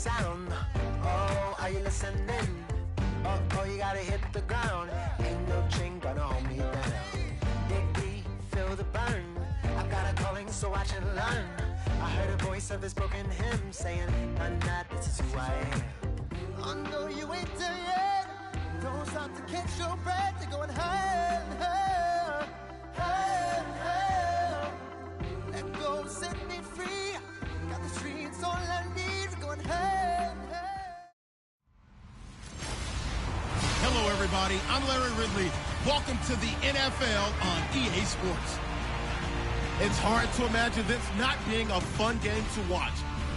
sound. Oh, are you listening? Oh, you gotta hit the ground. Ain't no chain gonna hold me down. Dig deep, feel the burn. I've got a calling, so watch and learn. I heard a voice of his broken hymn saying, "Nah, this is who I am." Oh no, you ain't there yet. Don't stop to catch your breath. You're going higher, higher, higher, higher. Let go, set me free. Got the streets all I need. We're going higher, higher. Hello, everybody. I'm Larry Ridley. Welcome to the NFL on EA Sports. It's hard to imagine this not being a fun game to watch.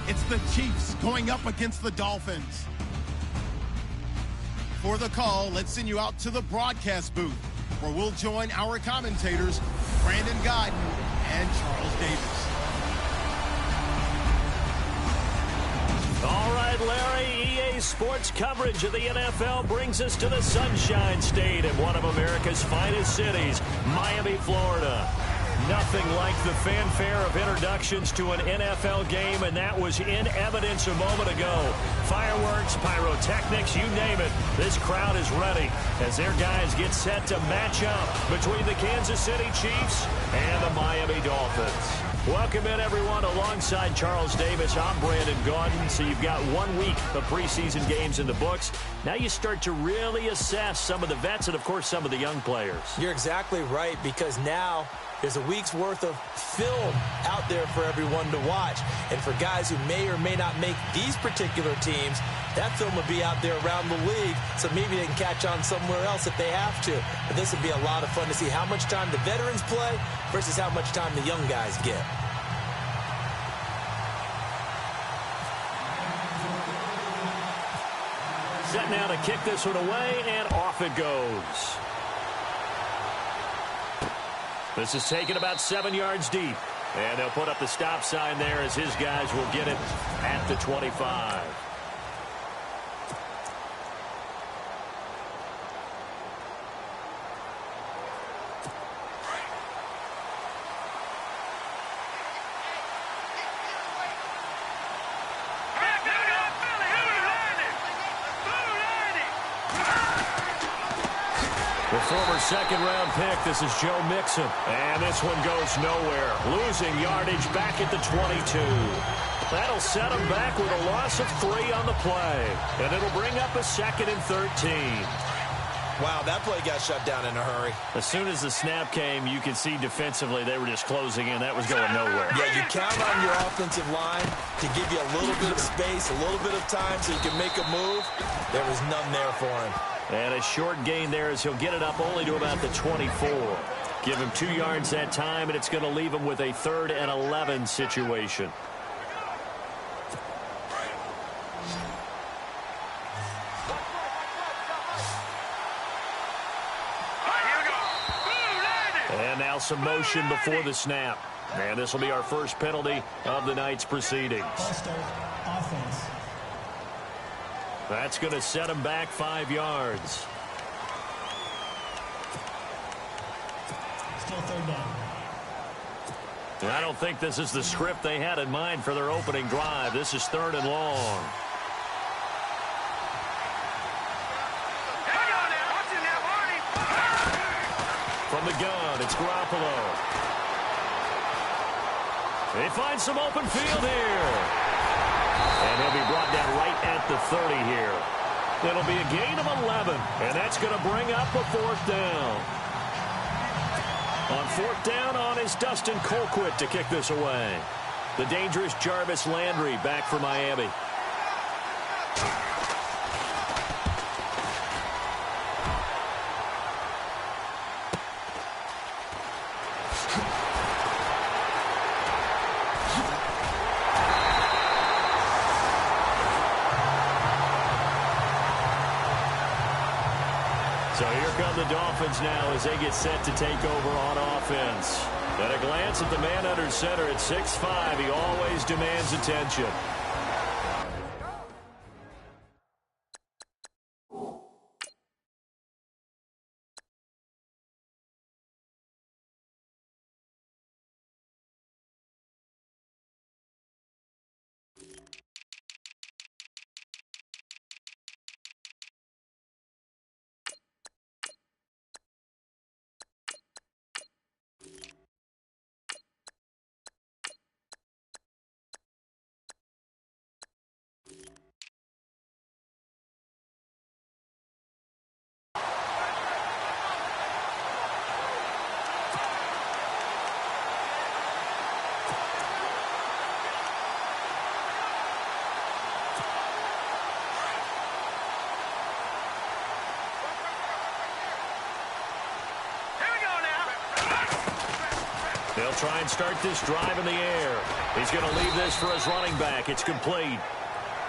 It's the Chiefs going up against the Dolphins. For the call, let's send you out to the broadcast booth, where we'll join our commentators, Brandon Godden and Charles Davis. All right, Larry, EA Sports coverage of the NFL brings us to the Sunshine State in one of America's finest cities, Miami, Florida. Nothing like the fanfare of introductions to an NFL game, and that was in evidence a moment ago. Fireworks, pyrotechnics, you name it. This crowd is ready as their guys get set to match up between the Kansas City Chiefs and the Miami Dolphins. Welcome in, everyone. Alongside Charles Davis, I'm Brandon Gaudin. So you've got 1 week of preseason games in the books. Now you start to really assess some of the vets and, of course, some of the young players. You're exactly right, because now there's a week's worth of film out there for everyone to watch. And for guys who may or may not make these particular teams, that film will be out there around the league, so maybe they can catch on somewhere else if they have to. But this will be a lot of fun to see how much time the veterans play versus how much time the young guys get. Set now to kick this one away, and off it goes. This is taken about 7 yards deep. And they'll put up the stop sign there as his guys will get it at the 25. The former second-round pick, this is Joe Mixon. And this one goes nowhere. Losing yardage back at the 22. That'll set him back with a loss of 3 on the play. And it'll bring up a 2nd and 13. Wow, that play got shut down in a hurry. As soon as the snap came, you could see defensively they were just closing in. That was going nowhere. Yeah, you count on your offensive line to give you a little bit of space, a little bit of time so you can make a move. There was none there for him. And a short gain there as he'll get it up only to about the 24. Give him 2 yards that time, and it's going to leave him with a 3rd and 11 situation. And now some motion before the snap. And this will be our first penalty of the night's proceedings. Offense. That's going to set him back 5 yards. Still 3rd down. I don't think this is the script they had in mind for their opening drive. This is 3rd and long. From the gun, it's Garoppolo. They find some open field here. And he'll be brought down right at the 30 here. It'll be a gain of 11, and that's going to bring up a 4th down. On 4th down on is Dustin Colquitt to kick this away. The dangerous Jarvis Landry back for Miami. So here come the Dolphins now as they get set to take over on offense. At a glance at the man under center at 6'5", he always demands attention. They'll try and start this drive in the air. He's going to leave this for his running back. It's complete.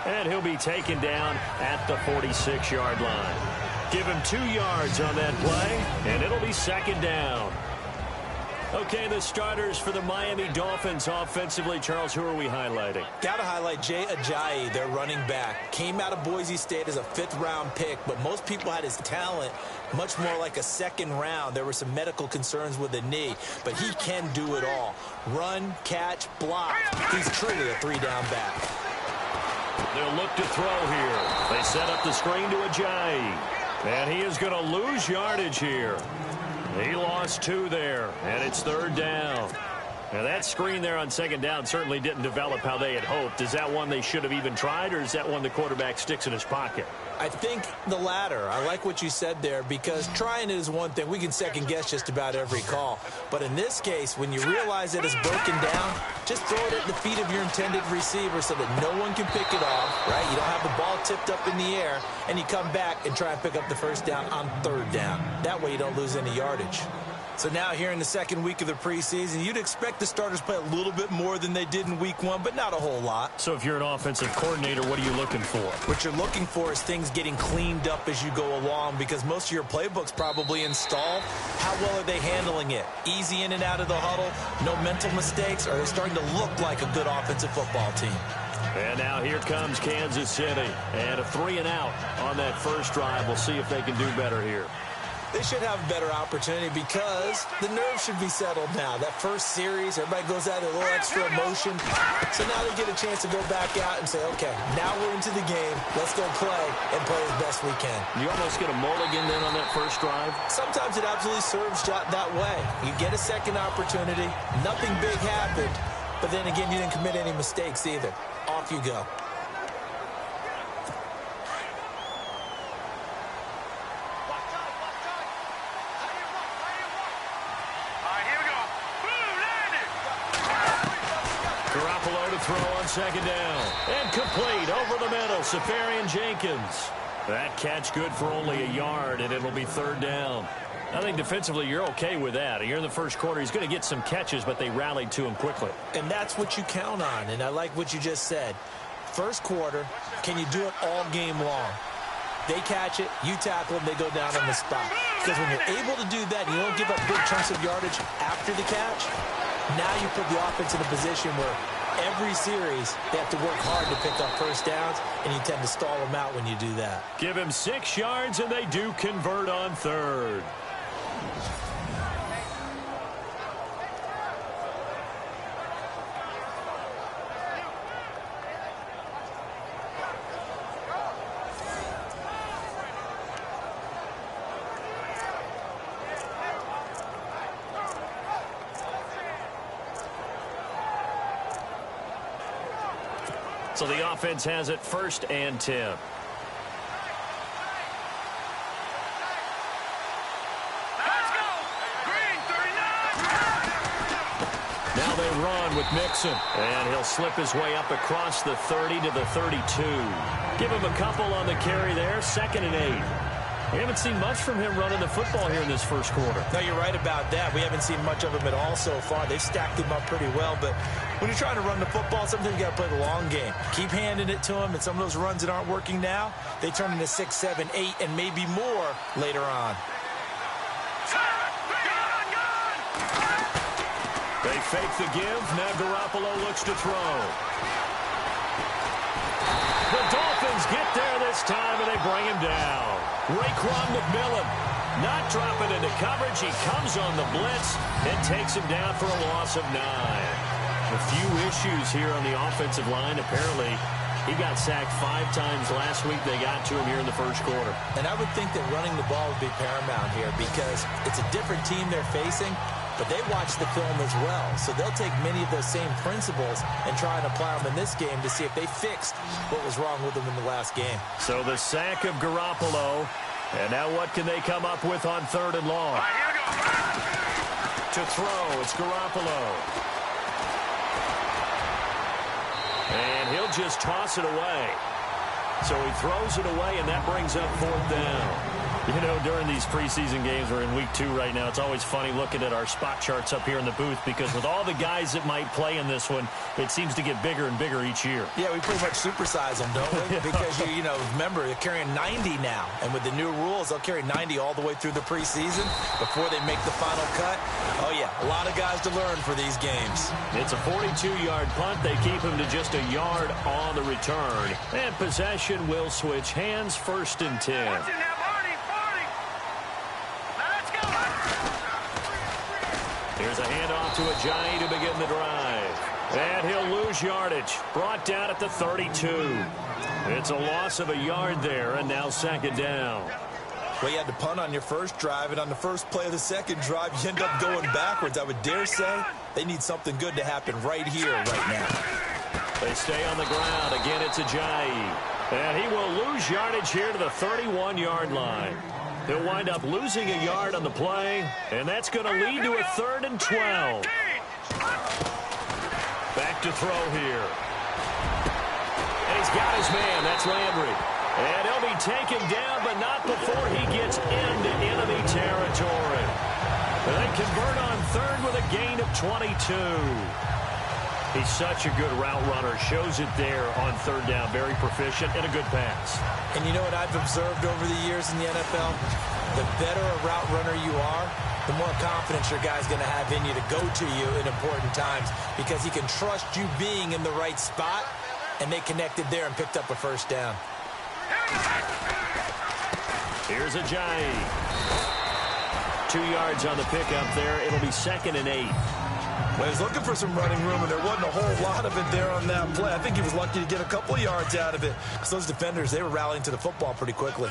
And he'll be taken down at the 46-yard line. Give him 2 yards on that play, and it'll be second down. Okay, the starters for the Miami Dolphins offensively. Charles, who are we highlighting? Got to highlight Jay Ajayi, their running back. Came out of Boise State as a 5th-round pick, but most people had his talent much more like a 2nd round. There were some medical concerns with the knee, but he can do it all. Run, catch, block. He's truly a 3-down back. They'll look to throw here. They set up the screen to Ajayi, and he is going to lose yardage here. He lost 2 there, and it's 3rd down. Now, that screen there on 2nd down certainly didn't develop how they had hoped. Is that one they should have even tried, or is that one the quarterback sticks in his pocket? I think the latter. I like what you said there, because trying it is one thing. We can second-guess just about every call. But in this case, when you realize that it's broken down, just throw it at the feet of your intended receiver so that no one can pick it off, right? You don't have the ball tipped up in the air, and you come back and try and pick up the 1st down on 3rd down. That way you don't lose any yardage. So now here in the 2nd week of the preseason, you'd expect the starters to play a little bit more than they did in week 1, but not a whole lot. So if you're an offensive coordinator, what are you looking for? What you're looking for is things getting cleaned up as you go along, because most of your playbook's probably installed. How well are they handling it? Easy in and out of the huddle, no mental mistakes, or are they starting to look like a good offensive football team? And now here comes Kansas City. And a 3 and out on that first drive. We'll see if they can do better here. They should have a better opportunity because the nerves should be settled now. That first series, everybody goes out with a little extra emotion. So now they get a chance to go back out and say, okay, now we're into the game. Let's go play and play as best we can. You almost get a mulligan then on that first drive? Sometimes it absolutely serves that way. You get a second opportunity. Nothing big happened. But then again, you didn't commit any mistakes either. Off you go. Throw on 2nd down. And complete over the middle. Safarian Jenkins. That catch good for only a yard, and it'll be 3rd down. I think defensively you're okay with that. You're in the first quarter. He's going to get some catches, but they rallied to him quickly. And that's what you count on, and I like what you just said. First quarter, can you do it all game long? They catch it, you tackle them, they go down on the spot. Because when you're able to do that, and you don't give up big chunks of yardage after the catch, now you put the offense in a position where every series, they have to work hard to pick up 1st downs, and you tend to stall them out when you do that. Give him 6 yards, and they do convert on 3rd. So the offense has it 1st and 10. Let's go! Green, 39! Now they run with Mixon. And he'll slip his way up across the 30 to the 32. Give him a couple on the carry there. 2nd and 8. We haven't seen much from him running the football here in this first quarter. No, you're right about that. We haven't seen much of him at all so far. They've stacked him up pretty well, but when you're trying to run the football, sometimes you got to play the long game. Keep handing it to him, and some of those runs that aren't working now, they turn into 6, 7, 8, and maybe more later on. They fake the give. Now Garoppolo looks to throw. The Dolphins get there this time, and they bring him down. Raekwon McMillan not dropping into coverage. He comes on the blitz and takes him down for a loss of 9. A few issues here on the offensive line. Apparently, he got sacked 5 times last week. They got to him here in the first quarter. And I would think that running the ball would be paramount here because it's a different team they're facing, but they watch the film as well. So they'll take many of those same principles and try and apply them in this game to see if they fixed what was wrong with them in the last game. So the sack of Garoppolo. And now what can they come up with on 3rd and long? To throw, it's Garoppolo. And he'll just toss it away. So he throws it away, and that brings up 4th down. You know, during these preseason games, we're in week 2 right now, it's always funny looking at our spot charts up here in the booth because with all the guys that might play in this one, it seems to get bigger and bigger each year. Yeah, we pretty much supersize them, don't we? Because, you know, remember, they're carrying 90 now. And with the new rules, they'll carry 90 all the way through the preseason before they make the final cut. Oh, yeah, a lot of guys to learn for these games. It's a 42-yard punt. They keep him to just a yard on the return. And possession will switch hands, 1st and 10. Here's a handoff to Ajayi to begin the drive. And he'll lose yardage. Brought down at the 32. It's a loss of a yard there, and now 2nd down. Well, you had to punt on your first drive, and on the first play of the second drive, you end up going backwards. I would dare say they need something good to happen right here, right now. They stay on the ground. Again, it's Ajayi. And he will lose yardage here to the 31-yard line. He'll wind up losing a yard on the play, and that's going to lead to a 3rd and 12. Back to throw here. And he's got his man. That's Landry. And he'll be taken down, but not before he gets into enemy territory. And they convert on 3rd with a gain of 22. He's such a good route runner. Shows it there on 3rd down. Very proficient and a good pass. And you know what I've observed over the years in the NFL? The better a route runner you are, the more confidence your guy's going to have in you to go to you in important times because he can trust you being in the right spot, and they connected there and picked up a 1st down. Here's Ajayi. 2 yards on the pickup there. It'll be 2nd and 8. Well, he's looking for some running room, and there wasn't a whole lot of it there on that play. I think he was lucky to get a couple of yards out of it because those defenders, they were rallying to the football pretty quickly.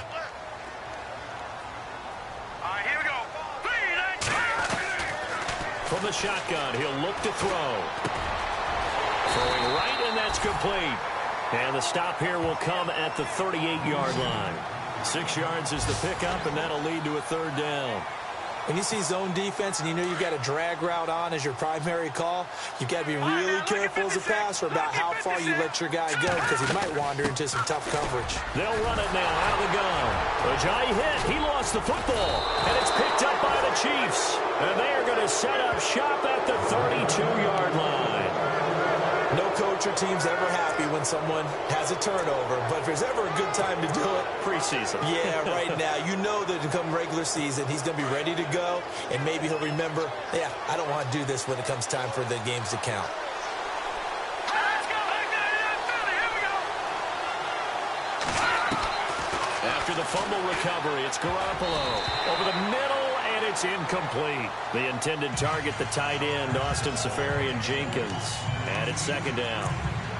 All right, here we go. From the shotgun, he'll look to throw. Throwing right, and that's complete. And the stop here will come at the 38-yard line. 6 yards is the pickup, and that'll lead to a 3rd down. When you see zone defense and you know you've got a drag route on as your primary call, you've got to be really careful as a passer about how far you let your guy go because he might wander into some tough coverage. They'll run it now out of the gun. Ajayi hit. He lost the football, and it's picked up by the Chiefs. And they are going to set up shop at the 32-yard line. No coach or team's ever happy when someone has a turnover, but if there's ever a good time to do it, preseason. Yeah, right now. You know that come regular season, he's going to be ready to go, and maybe he'll remember, yeah, I don't want to do this when it comes time for the games to count. Let's go. Here we go. After the fumble recovery, it's Garoppolo over the middle, and it's incomplete. The intended target, the tight end, Austin Seferian-Jenkins. And it's 2nd down.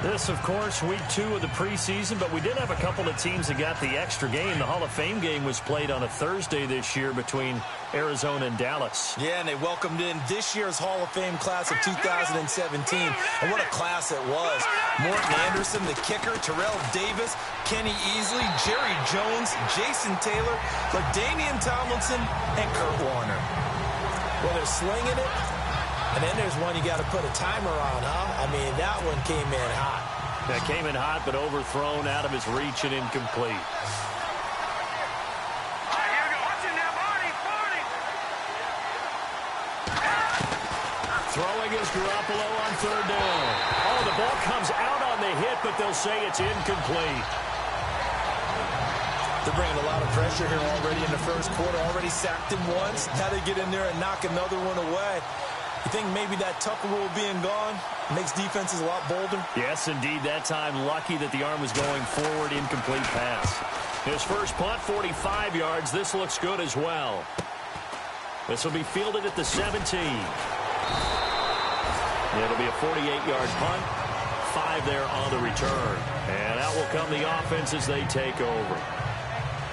This, of course, week 2 of the preseason, but we did have a couple of teams that got the extra game. The Hall of Fame game was played on a Thursday this year between Arizona and Dallas. Yeah, and they welcomed in this year's Hall of Fame class of 2017. And what a class it was. Morton Anderson, the kicker, Terrell Davis, Kenny Easley, Jerry Jones, Jason Taylor, LaDainian Tomlinson, and Kurt Warner. Well, they're slinging it. And then there's one you got to put a timer on, huh? I mean, that one came in hot. That came in hot, but overthrown, out of his reach, and incomplete. All right, here we go. Watch it now, Barney. Throwing is Garoppolo on 3rd down. Oh, the ball comes out on the hit, but they'll say it's incomplete. They're bringing a lot of pressure here already in the first quarter. Already sacked him once. Now they get in there and knock another one away. You think maybe that Tucker rule being gone makes defenses a lot bolder? Yes, indeed. That time, lucky that the arm was going forward. Incomplete pass. His first punt, 45 yards. This looks good as well. This will be fielded at the 17. It'll be a 48-yard punt. 5 there on the return. And out will come the offense as they take over.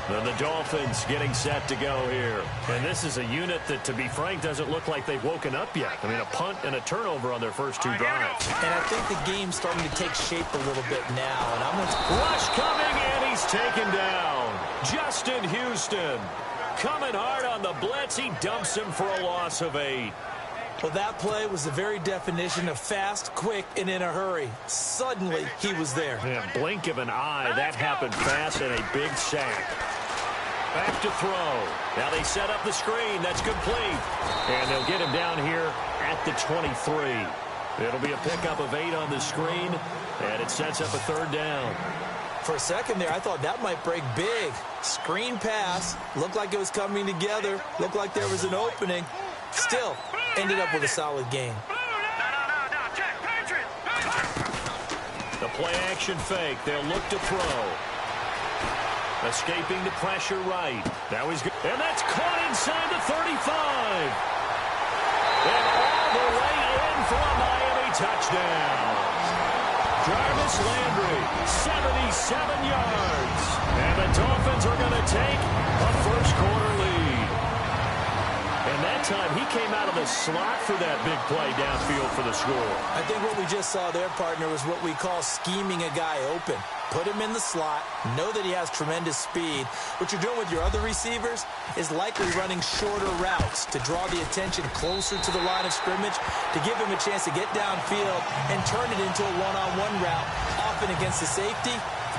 And the Dolphins getting set to go here. And this is a unit that, to be frank, doesn't look like they've woken up yet. I mean, a punt and a turnover on their first 2 drives. And I think the game's starting to take shape a little bit now. And I'm going to... Rush coming, and he's taken down. Justin Houston coming hard on the blitz. He dumps him for a loss of 8. Well, that play was the very definition of fast, quick, and in a hurry. Suddenly, he was there. Yeah, blink of an eye. That happened fast and a big sack. Back to throw. Now they set up the screen. That's complete. And they'll get him down here at the 23. It'll be a pickup of 8 on the screen, and it sets up a third down. For a second there, I thought that might break big. Screen pass. Looked like it was coming together. Looked like there was an opening. Still, ended up with a solid game. The play-action fake. They'll look to throw. Escaping the pressure right. Now he's good. And that's caught inside the 35. And all the way in for a Miami touchdown. Jarvis Landry, 77 yards. And the Dolphins are going to take a first-quarter lead. And that time, he came out of the slot for that big play downfield for the score. I think what we just saw there, partner, was what we call scheming a guy open. Put him in the slot, know that he has tremendous speed. What you're doing with your other receivers is likely running shorter routes to draw the attention closer to the line of scrimmage, to give him a chance to get downfield and turn it into a one-on-one route, often against the safety.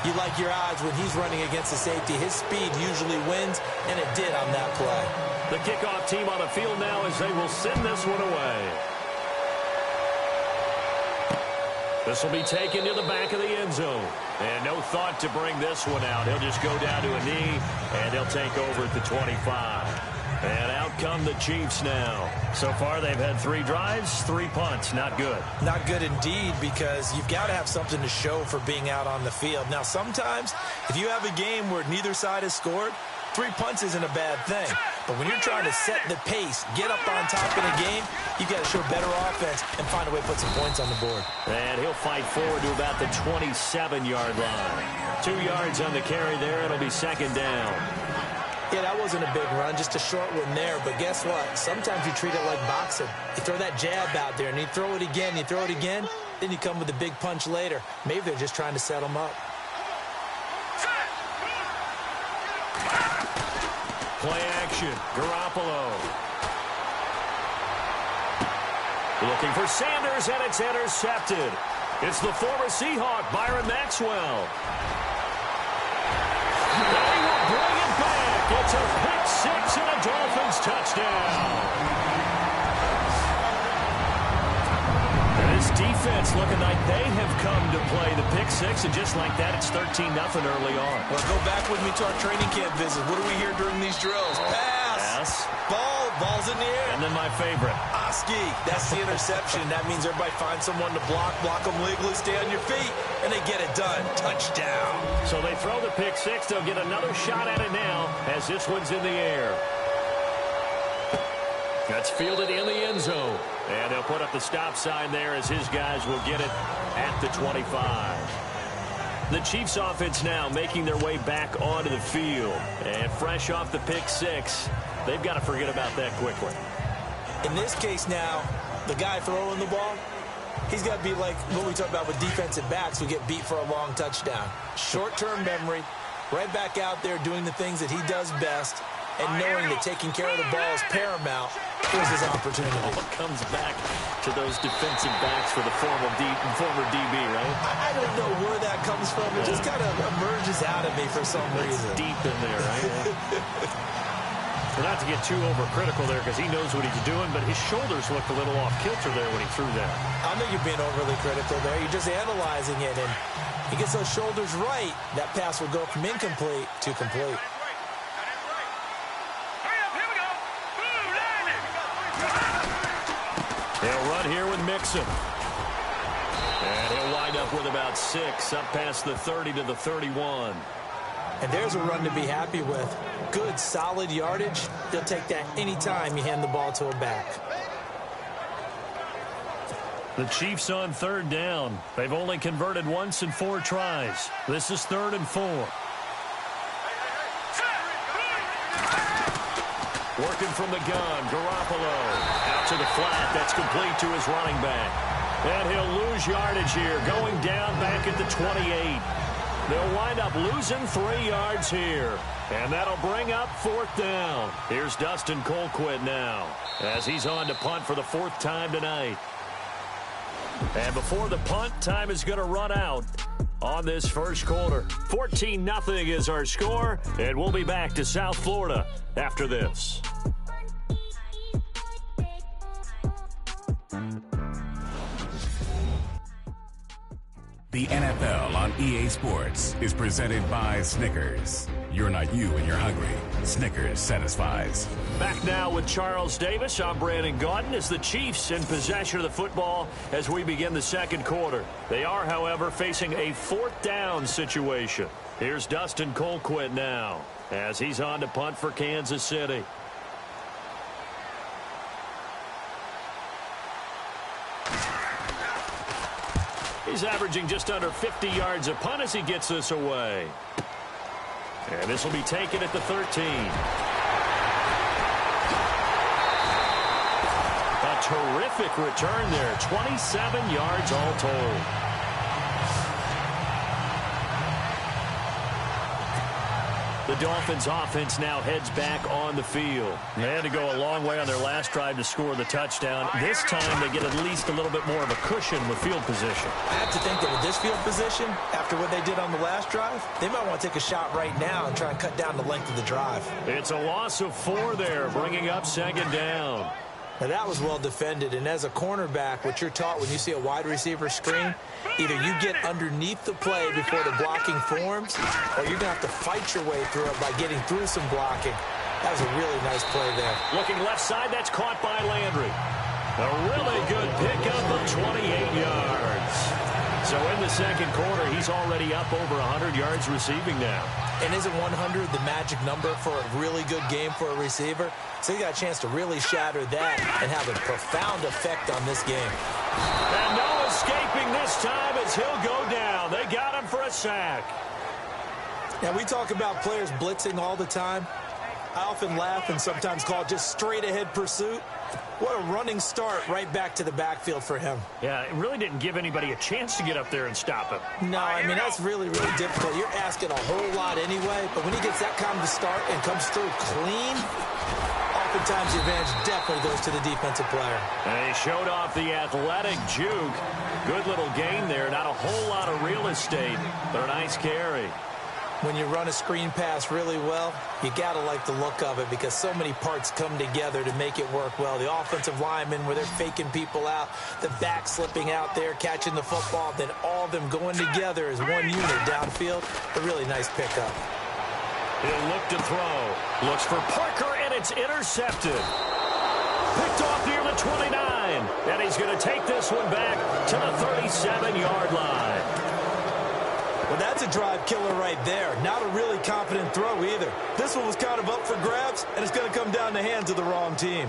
You like your odds when he's running against the safety. His speed usually wins, and it did on that play. The kickoff team on the field now as they will send this one away. This will be taken to the back of the end zone. And no thought to bring this one out. He'll just go down to a knee, and they'll take over at the 25. And out come the Chiefs now. So far, they've had 3 drives, 3 punts. Not good. Not good indeed, because you've got to have something to show for being out on the field. Now, sometimes, if you have a game where neither side has scored, 3 punts isn't a bad thing. But when you're trying to set the pace, get up on top in a game, you've got to show better offense and find a way to put some points on the board. And he'll fight forward to about the 27-yard line. 2 yards on the carry there. It'll be second down. Yeah, that wasn't a big run, just a short one there. But guess what? Sometimes you treat it like boxing. You throw that jab out there, and you throw it again, you throw it again, then you come with a big punch later. Maybe they're just trying to set them up. Play action. Garoppolo. Looking for Sanders, and it's intercepted. It's the former Seahawk, Byron Maxwell. They will bring it back. It's a pick 6 and a Dolphins touchdown. This defense looking like they have come to play the pick 6, and just like that, it's 13-0 early on. Well, go back with me to our training camp visit. What do we hear during these drills? Pass. Ball's in the air. And then my favorite. Oski. That's the interception. That means everybody finds someone to block them legally, stay on your feet, and they get it done. Touchdown. So they throw the pick 6. They'll get another shot at it now as this one's in the air. That's fielded in the end zone. And they'll put up the stop sign there as his guys will get it at the 25. The Chiefs offense now making their way back onto the field. And fresh off the pick 6, they've got to forget about that quickly. In this case now, the guy throwing the ball, he's got to be like what we talk about with defensive backs who get beat for a long touchdown. Short-term memory, right back out there doing the things that he does best, and knowing that taking care of the ball is paramount. Here's his opportunity. All comes back to those defensive backs for the former DB, right? I don't know where that comes from. It just kind of emerges out of me for some reason. Deep in there, right? Not to get too overcritical there because he knows what he's doing, but his shoulders looked a little off kilter there when he threw that. I know you're being overly critical there. You're just analyzing it, and he gets those shoulders right. That pass will go from incomplete to complete. He'll run here with Mixon. And he'll wind up with about 6 up past the 30 to the 31. And there's a run to be happy with. Good, solid yardage. They'll take that anytime you hand the ball to a back. The Chiefs on third down. They've only converted once in 4 tries. This is 3rd and 4. Working from the gun, Garoppolo. Out to the flat, that's complete to his running back. And he'll lose yardage here, going down back at the 28. They'll wind up losing 3 yards here. And that'll bring up 4th down. Here's Dustin Colquitt now as he's on to punt for the 4th time tonight. And before the punt, time is going to run out on this first quarter. 14-0 is our score, and we'll be back to South Florida after this. The NFL on EA Sports is presented by Snickers. You're not you when you're hungry. Snickers satisfies. Back now with Charles Davis. I'm Brandon Gaudin as the Chiefs in possession of the football as we begin the second quarter. They are, however, facing a 4th down situation. Here's Dustin Colquitt now as he's on to punt for Kansas City. He's averaging just under 50 yards a punt as he gets this away. And this will be taken at the 13. A terrific return there. 27 yards all told. The Dolphins offense now heads back on the field. They had to go a long way on their last drive to score the touchdown. This time they get at least a little bit more of a cushion with field position. I have to think that with this field position, after what they did on the last drive, they might want to take a shot right now and try and cut down the length of the drive. It's a loss of 4 there, bringing up 2nd down. Now that was well defended, and as a cornerback, what you're taught when you see a wide receiver screen, either you get underneath the play before the blocking forms, or you're going to have to fight your way through it by getting through some blocking. That was a really nice play there. Looking left side, that's caught by Landry. A really good pickup of 28 yards. So in the second quarter, he's already up over 100 yards receiving now. And isn't 100 the magic number for a really good game for a receiver? So he got a chance to really shatter that and have a profound effect on this game. And no escaping this time as he'll go down. They got him for a sack. Now, we talk about players blitzing all the time. I often laugh and sometimes call it just straight-ahead pursuit. What a running start right back to the backfield for him. Yeah, it really didn't give anybody a chance to get up there and stop him. No, I mean, that's really, really difficult. You're asking a whole lot anyway, but when he gets that kind of start and comes through clean, oftentimes the advantage definitely goes to the defensive player. And he showed off the athletic juke. Good little gain there. Not a whole lot of real estate, but a nice carry. When you run a screen pass really well, you got to like the look of it because so many parts come together to make it work well. The offensive linemen where they're faking people out, the back slipping out there, catching the football, then all of them going together as one unit downfield. A really nice pickup. He'll look to throw. Looks for Parker, and it's intercepted. Picked off near the 29. And he's going to take this one back to the 37-yard line. Well, that's a drive killer right there. Not a really confident throw either. This one was kind of up for grabs, and it's going to come down the hands of the wrong team.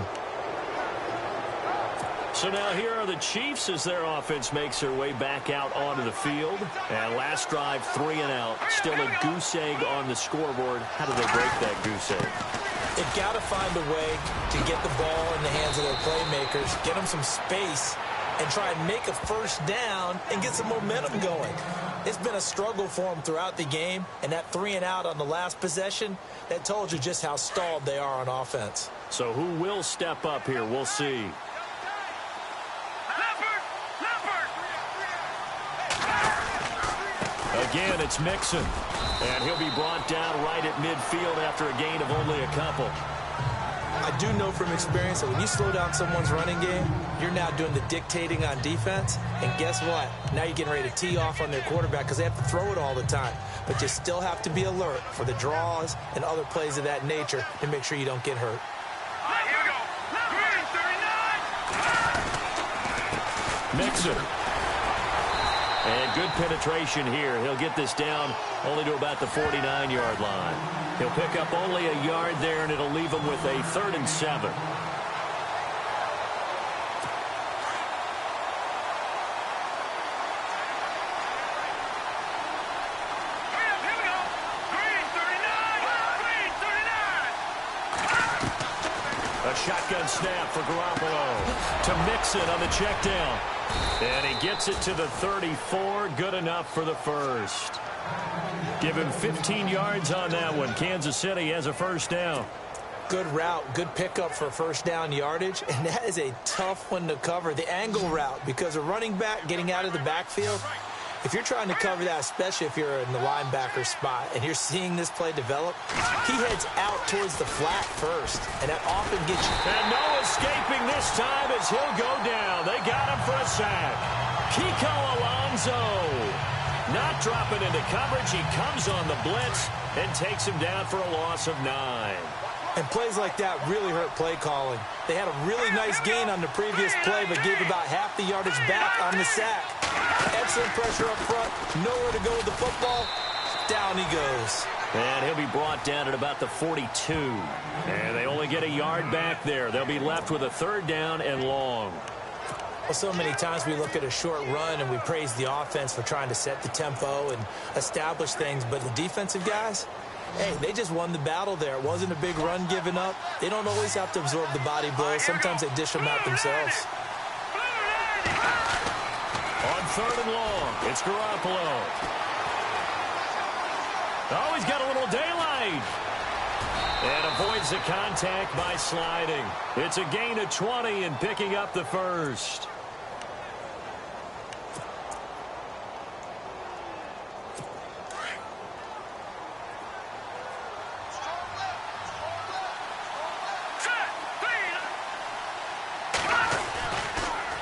So now here are the Chiefs as their offense makes their way back out onto the field. And last drive, 3 and out. Still a goose egg on the scoreboard. How do they break that goose egg? They've got to find a way to get the ball in the hands of their playmakers, get them some space, and try and make a first down and get some momentum going. It's been a struggle for them throughout the game, and that 3 and out on the last possession, that told you just how stalled they are on offense. So who will step up here? We'll see. Again, it's Mixon. And he'll be brought down right at midfield after a gain of only a couple. I do know from experience that when you slow down someone's running game, you're now doing the dictating on defense. And guess what? Now you're getting ready to tee off on their quarterback because they have to throw it all the time. But you still have to be alert for the draws and other plays of that nature to make sure you don't get hurt. Here we go. Mixon. And good penetration here. He'll get this down only to about the 49-yard line. He'll pick up only a yard there, and it'll leave him with a 3rd and 7. A shotgun snap for Garoppolo to Mixon on the check down. And he gets it to the 34. Good enough for the first. Give him 15 yards on that one. Kansas City has a first down. Good route, good pickup for first down yardage, and that is a tough one to cover, the angle route, because a running back getting out of the backfield, if you're trying to cover that, especially if you're in the linebacker spot and you're seeing this play develop, he heads out towards the flat first, and that often gets you. And no escaping this time as he'll go down. They got him for a sack. Kiko Alonso not dropping into coverage. He comes on the blitz and takes him down for a loss of 9. And plays like that really hurt play calling. They had a really nice gain on the previous play, but gave about half the yardage back on the sack. Excellent pressure up front. Nowhere to go with the football. Down he goes. And he'll be brought down at about the 42. And they only get a yard back there. They'll be left with a third down and long. Well, so many times we look at a short run and we praise the offense for trying to set the tempo and establish things, but the defensive guys, hey, they just won the battle there. It wasn't a big run given up. They don't always have to absorb the body blows. Sometimes they dish them out themselves. On third and long, it's Garoppolo. Oh, he's got a little daylight. And avoids the contact by sliding. It's a gain of 20 and picking up the first.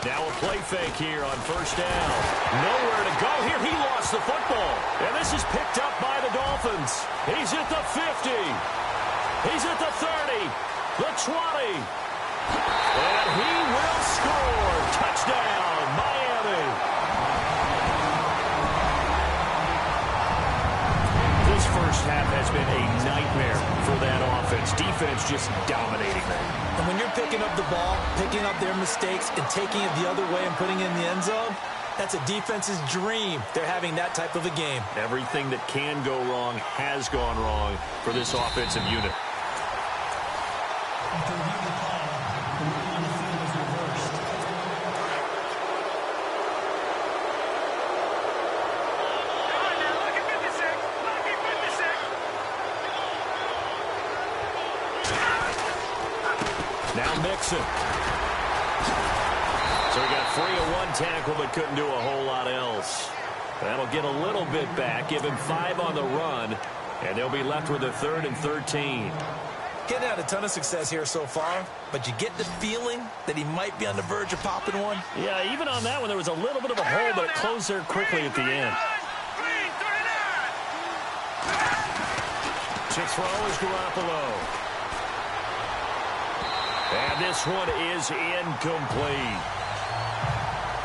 Now a play fake here on first down. Nowhere to go here. He lost the football. And this is picked up by the Dolphins. He's at the 50. He's at the 30. The 20. And he will score. Touchdown, Miami. This first half has been a nightmare for that offense. Defense just dominating them. And when you're picking up the ball, picking up their mistakes, and taking it the other way and putting it in the end zone, that's a defense's dream. They're having that type of a game. Everything that can go wrong has gone wrong for this offensive unit. After reviewing the play, the rule on the field was reversed. Come on now, look at 56. Look at 56. Now Mixon. So he got free of one tackle but couldn't do a whole lot else. That'll get a little bit back, give him 5 on the run, and they'll be left with a 3rd and 13. Getting had a ton of success here so far, but you get the feeling that he might be on the verge of popping one. Yeah, even on that one, there was a little bit of a hole, but it closed there quickly at the end. To throw is Garoppolo. And this one is incomplete.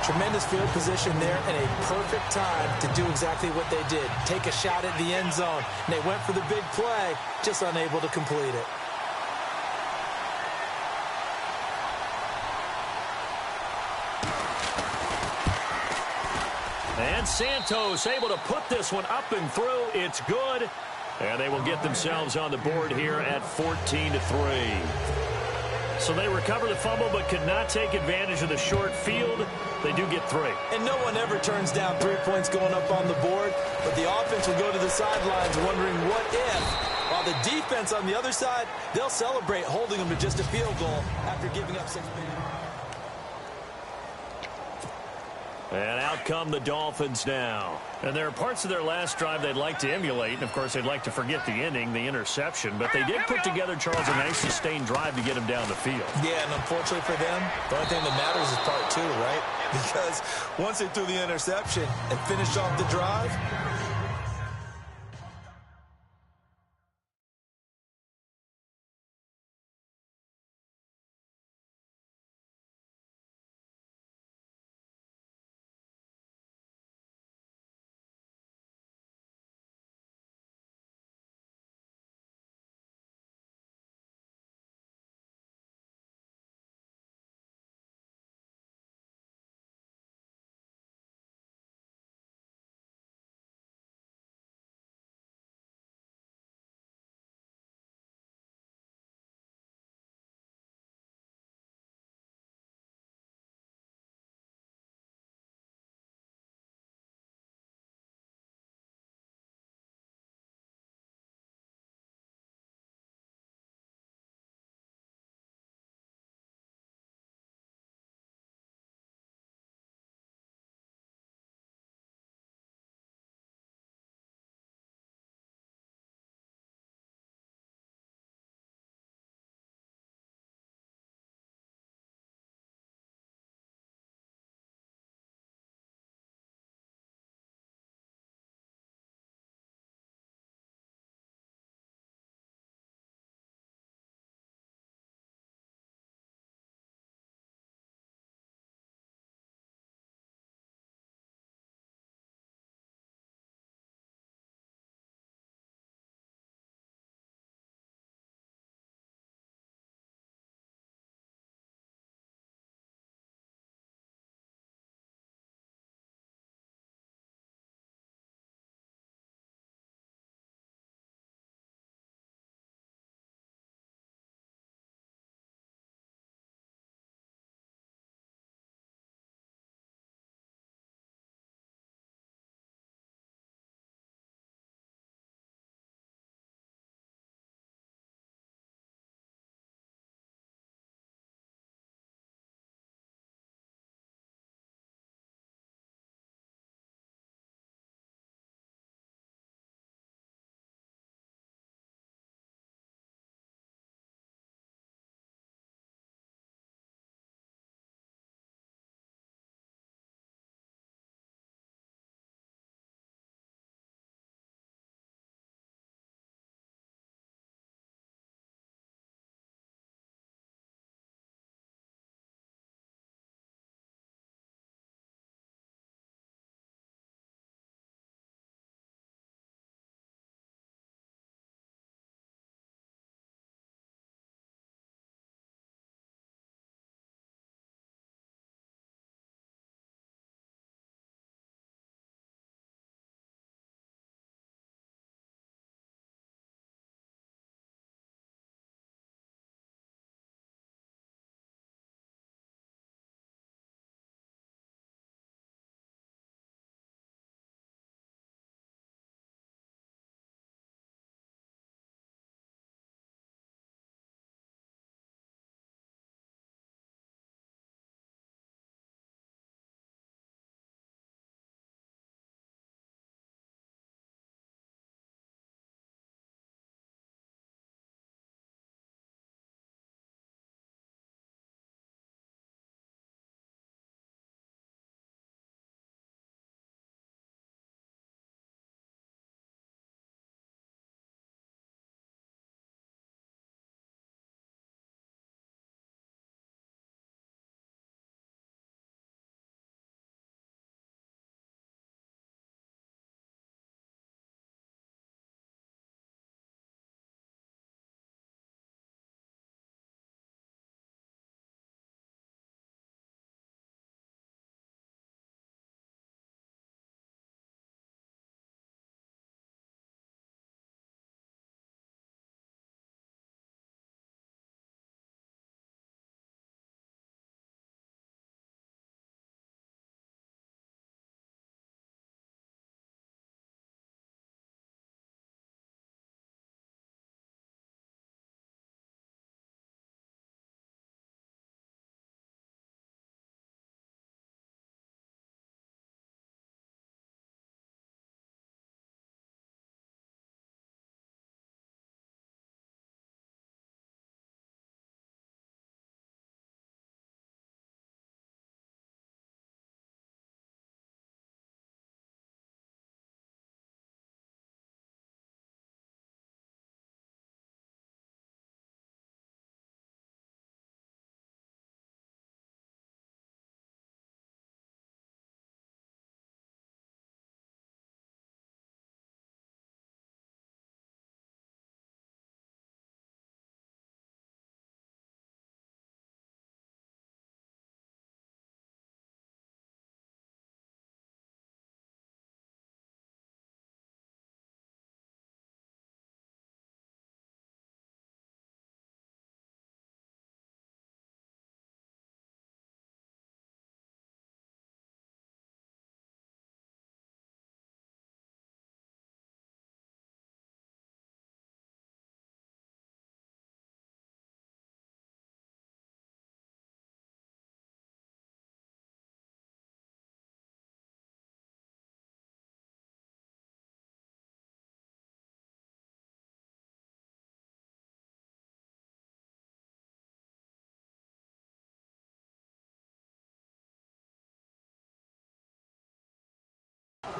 Tremendous field position there and a perfect time to do exactly what they did. Take a shot at the end zone. And they went for the big play, just unable to complete it. And Santos able to put this one up and through. It's good. And they will get themselves on the board here at 14-3. So they recover the fumble but could not take advantage of the short field. They do get 3. And no one ever turns down 3 points going up on the board, but the offense will go to the sidelines wondering what if. While the defense on the other side, they'll celebrate holding them to just a field goal after giving up 6 minutes. And out come the Dolphins now. And there are parts of their last drive they'd like to emulate. And, of course, they'd like to forget the ending, the interception. But they did put together, Charles, a nice sustained drive to get him down the field. Yeah, and unfortunately for them, the only thing that matters is part 2, right? Because once they threw the interception and finished off the drive,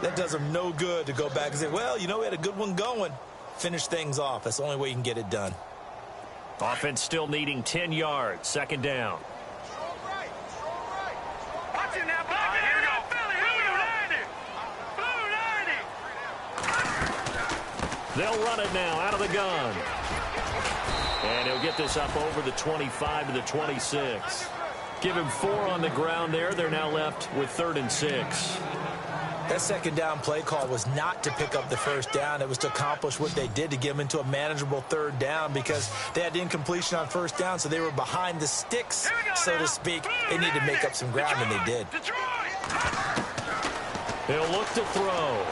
That does them no good to go back and say, well, you know, we had a good one going. Finish things off. That's the only way you can get it done. Offense still needing 10 yards. Second down. Watch it now, Blue 90. They'll run it now out of the gun. And he'll get this up over the 25 to the 26. Give him 4 on the ground there. They're now left with 3rd and 6. That second down play call was not to pick up the first down. It was to accomplish what they did, to get them into a manageable 3rd down, because they had incompletion on first down, so they were behind the sticks, so to speak. They needed to make up some ground, and they did. He'll look to throw.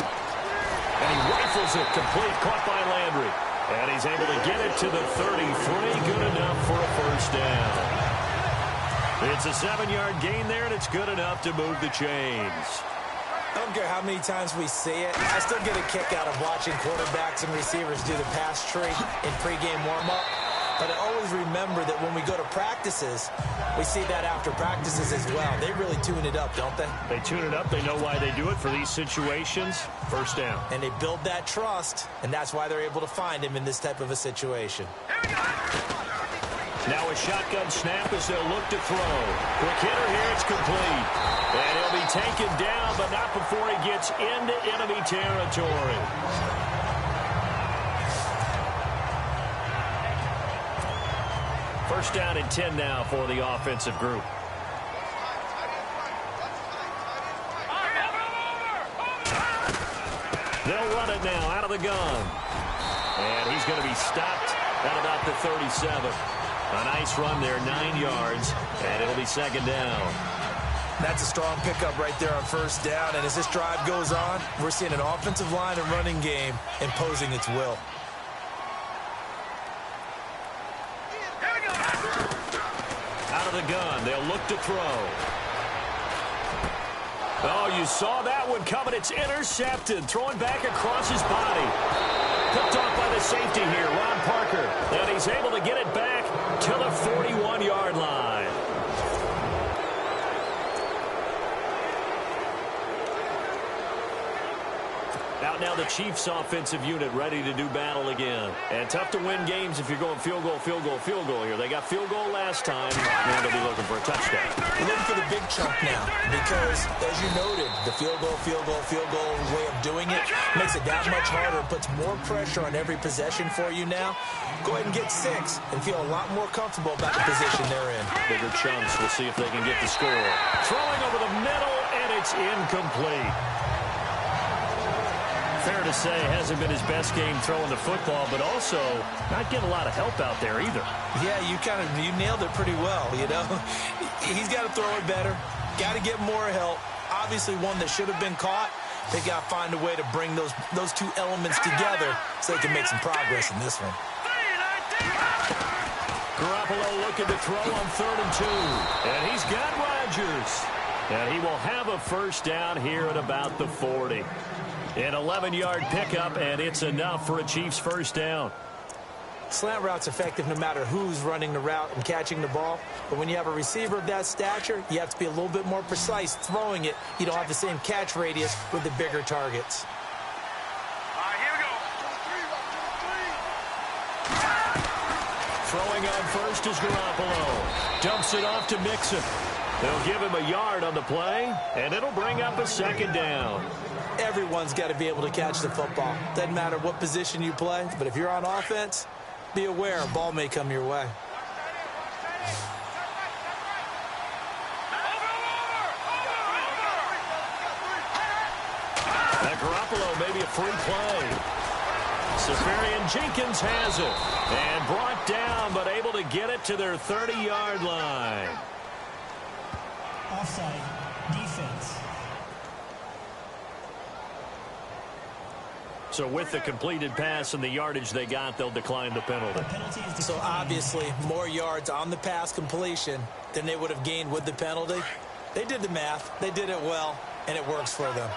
And he rifles it complete, caught by Landry. And he's able to get it to the 33. Good enough for a first down. It's a 7-yard gain there, and it's good enough to move the chains. I don't care how many times we say it. I still get a kick out of watching quarterbacks and receivers do the pass tree in pregame warm-up. But I always remember that when we go to practices, we see that after practices as well. They really tune it up, don't they? They tune it up. They know why they do it for these situations. First down. And they build that trust, and that's why they're able to find him in this type of a situation. Now a shotgun snap as they'll look to throw. Quick hitter here, it's complete. And he'll be taken down, but not before he gets into enemy territory. First down and 10 now for the offensive group. They'll run it now out of the gun. And he's going to be stopped at about the 37. A nice run there, 9 yards, and it'll be second down. That's a strong pickup right there on first down, and as this drive goes on, we're seeing an offensive line and running game imposing its will. Out of the gun, they'll look to throw. Oh, you saw that one coming. It's intercepted, throwing back across his body. Picked off by the safety here, Ron Parker. And he's able to get it back to the 41-yard line. Out now the Chiefs offensive unit ready to do battle again. And tough to win games if you're going field goal, field goal, field goal here. They got field goal last time, and they'll be looking for a touchdown. We're looking for the big chunk now because, as you noted, the field goal way of doing it makes it that much harder and puts more pressure on every possession for you now. Go ahead and get 6 and feel a lot more comfortable about the position they're in. Bigger chunks. We'll see if they can get the score. Throwing over the middle, and it's incomplete. Fair to say, hasn't been his best game throwing the football, but also not getting a lot of help out there either. Yeah, you nailed it pretty well, you know. He's got to throw it better, got to get more help. Obviously one that should have been caught. They got to find a way to bring those two elements together so they can make some progress in this one. Garoppolo looking to throw on 3rd and 2. And he's got Rodgers. And he will have a first down here at about the 40. An 11-yard pickup, and it's enough for a Chiefs first down. Slant route's effective no matter who's running the route and catching the ball. But when you have a receiver of that stature, you have to be a little bit more precise throwing it. You don't have the same catch radius with the bigger targets. All right, here we go. Throwing on first is Garoppolo. Dumps it off to Mixon. They'll give him a yard on the play, and it'll bring up a second down. Everyone's got to be able to catch the football. Doesn't matter what position you play, but if you're on offense, be aware a ball may come your way. That Garoppolo maybe a free play. Safarian Jenkins has it. And brought down, but able to get it to their 30-yard line. Offside. Defense. So with the completed pass and the yardage they got, they'll decline the penalty. So obviously more yards on the pass completion than they would have gained with the penalty. They did the math. They did it well, and it works for them.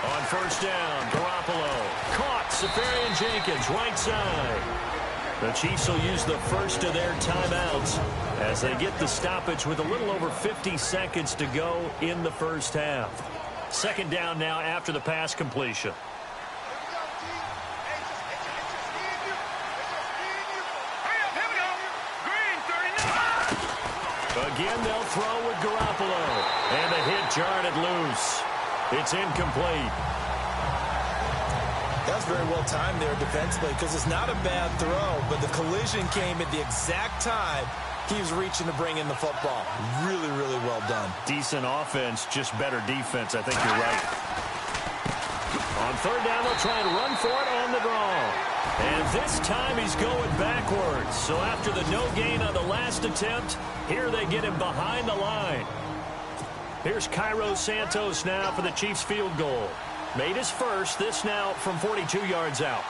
On first down, Garoppolo caught. Safarian Jenkins, right side. The Chiefs will use the first of their timeouts as they get the stoppage with a little over 50 seconds to go in the first half. Second down now after the pass completion. Again, they'll throw with Garoppolo. And the hit jarred it loose. It's incomplete. That was very well timed there defensively because it's not a bad throw, but the collision came at the exact time he was reaching to bring in the football. Really, really well done. Decent offense, just better defense. I think you're right. On third down, they'll try and run for it on the draw. And this time he's going backwards. So after the no gain on the last attempt, here they get him behind the line. Here's Cairo Santos now for the Chiefs field goal. Made his first, this now from 42 yards out.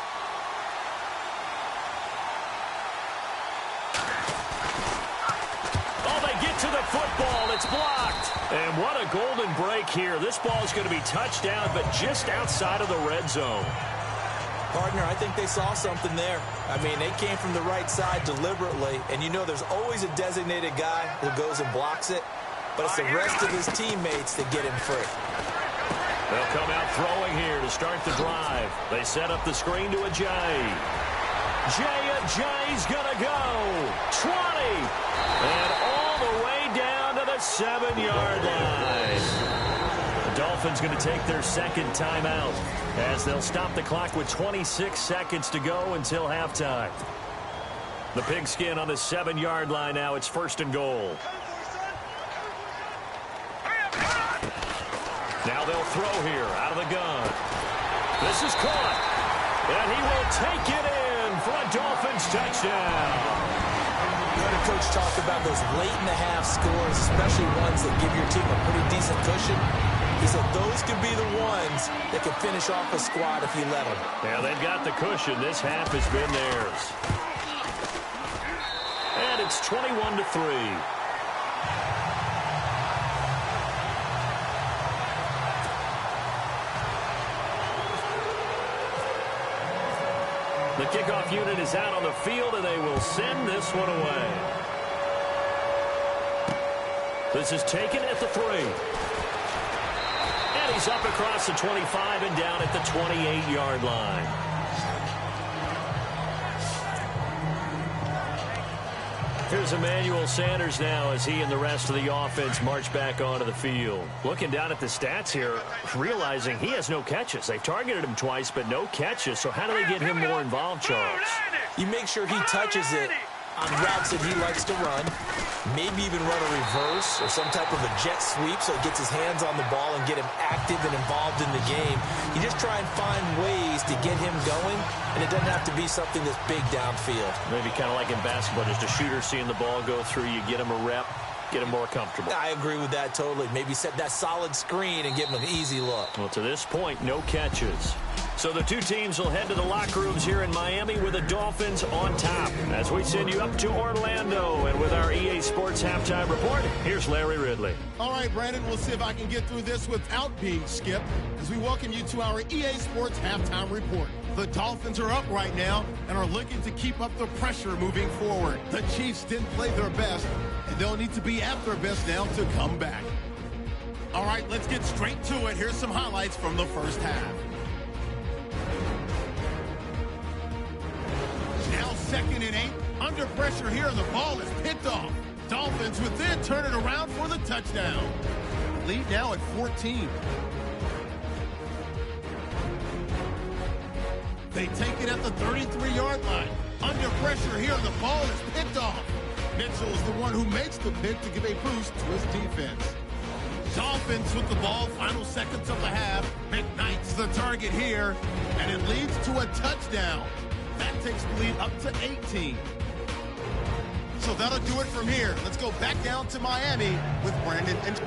Oh, they get to the football. It's blocked. And what a golden break here. This ball is going to be touchdown, but just outside of the red zone. Partner, I think they saw something there. I mean, they came from the right side deliberately, and you know there's always a designated guy who goes and blocks it, but it's the rest of his teammates that get him free. They'll come out throwing here to start the drive. They set up the screen to Ajayi. Ajayi's going to go. 20. And all the way down to the 7-yard line. The Dolphins going to take their second timeout as they'll stop the clock with 26 seconds to go until halftime. The pigskin on the 7-yard line now. It's first and goal. Now they'll throw here out of the gun. This is caught. And he will take it in for a Dolphins touchdown. You heard a coach talk about those late-in-the-half scores, especially ones that give your team a pretty decent cushion. He said those could be the ones that can finish off a squad if you let them. Yeah, they've got the cushion. This half has been theirs. And it's 21-3. The kickoff unit is out on the field, and they will send this one away. This is taken at the 3. And he's up across the 25 and down at the 28-yard line. Here's Emmanuel Sanders now as he and the rest of the offense march back onto the field. Looking down at the stats here, realizing he has no catches. They've targeted him twice, but no catches. So how do they get him more involved, Charles? You make sure he touches it on routes that he likes to run, maybe even run a reverse or some type of a jet sweep so he gets his hands on the ball and get him active and involved in the game. You just try and find ways to get him going, and it doesn't have to be something that's big downfield. Maybe kind of like in basketball, just a shooter seeing the ball go through, you get him a rep, get him more comfortable. I agree with that totally. Maybe set that solid screen and give him an easy look. Well, to this point, no catches. So the two teams will head to the locker rooms here in Miami with the Dolphins on top. As we send you up to Orlando, and with our EA Sports Halftime Report, here's Larry Ridley. All right, Brandon, we'll see if I can get through this without being skipped as we welcome you to our EA Sports Halftime Report. The Dolphins are up right now and are looking to keep up the pressure moving forward. The Chiefs didn't play their best, and they'll need to be at their best now to come back. All right, let's get straight to it. Here's some highlights from the first half. Now 2nd and 8. Under pressure here, the ball is picked off. Dolphins would then turn it around for the touchdown. Lead now at 14. They take it at the 33-yard line. Under pressure here, the ball is picked off. Mitchell is the one who makes the pick to give a boost to his defense. Dolphins with the ball, final seconds of the half. McKnight's the target here, and it leads to a touchdown. That takes the lead up to 18. So that'll do it from here. Let's go back down to Miami with Brandon and...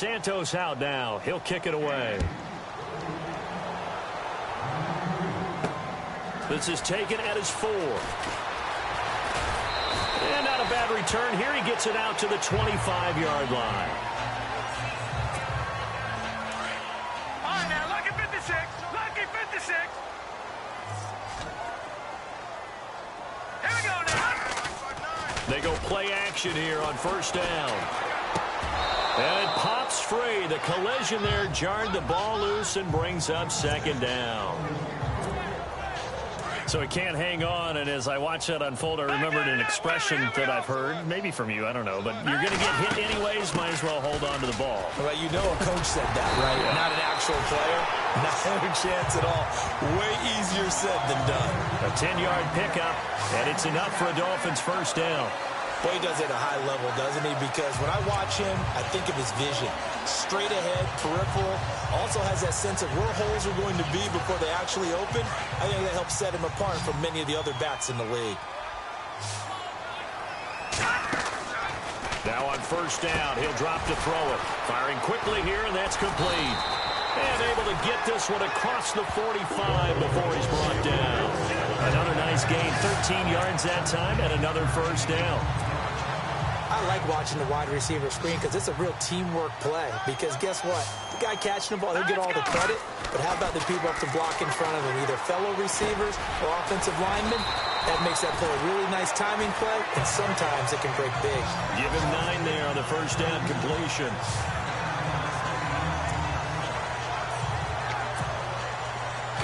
Santos out now. He'll kick it away. This is taken at his 4. And not a bad return here. He gets it out to the 25-yard line. All right, now, lucky 56. Lucky 56. Here we go now. They go play action here on first down. And it pops free. The collision there jarred the ball loose and brings up second down. So he can't hang on, and as I watch that unfold, I remembered an expression that I've heard, maybe from you, I don't know, but you're going to get hit anyways, might as well hold on to the ball. Well, you know a coach said that, right? Yeah. Not an actual player. Not a chance at all. Way easier said than done. A 10-yard pickup, and it's enough for a Dolphins first down. Boy, he does it at a high level, doesn't he? Because when I watch him, I think of his vision. Straight ahead, peripheral. Also has that sense of where holes are going to be before they actually open. I think that helps set him apart from many of the other backs in the league. Now on first down, he'll drop to throw it. Firing quickly here, and that's complete. And able to get this one across the 45 before he's brought down. Another nice gain, 13 yards that time, and another first down. I like watching the wide receiver screen because it's a real teamwork play. Because guess what? The guy catching the ball, he'll get all the credit. But how about the people up to block in front of him, either fellow receivers or offensive linemen? That makes that play a really nice timing play, and sometimes it can break big. Give him 9 there on the first down completion.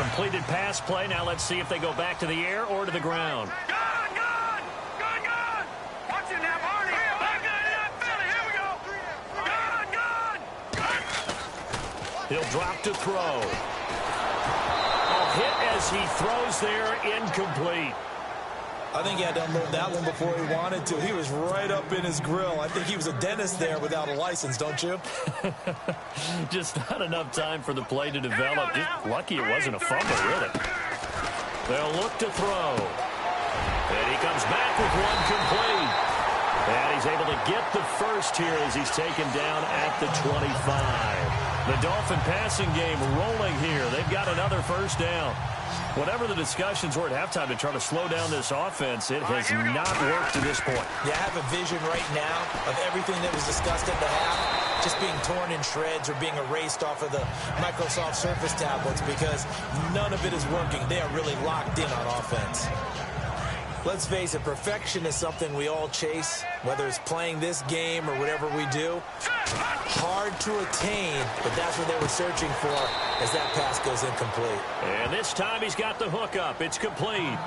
Completed pass play. Now let's see if they go back to the air or to the ground. Gone, gone. Gone, gone. Watch it now, Barney. Back in, Philly. Here we go. Gone, gone. He'll drop to throw. A hit as he throws there, incomplete. I think he had to unload that one before he wanted to. He was right up in his grill. I think he was a dentist there without a license, don't you? Just not enough time for the play to develop. Just lucky it wasn't a fumble, really. They'll look to throw. And he comes back with one complete. And he's able to get the first here as he's taken down at the 25. The Dolphin passing game rolling here. They've got another first down. Whatever the discussions were at halftime to try to slow down this offense, it has not worked to this point. Yeah, I have a vision right now of everything that was discussed at the half just being torn in shreds or being erased off of the Microsoft Surface tablets because none of it is working. They are really locked in on offense. Let's face it, perfection is something we all chase, whether it's playing this game or whatever we do. Hard to attain, but that's what they were searching for as that pass goes incomplete. And this time he's got the hook up. It's complete.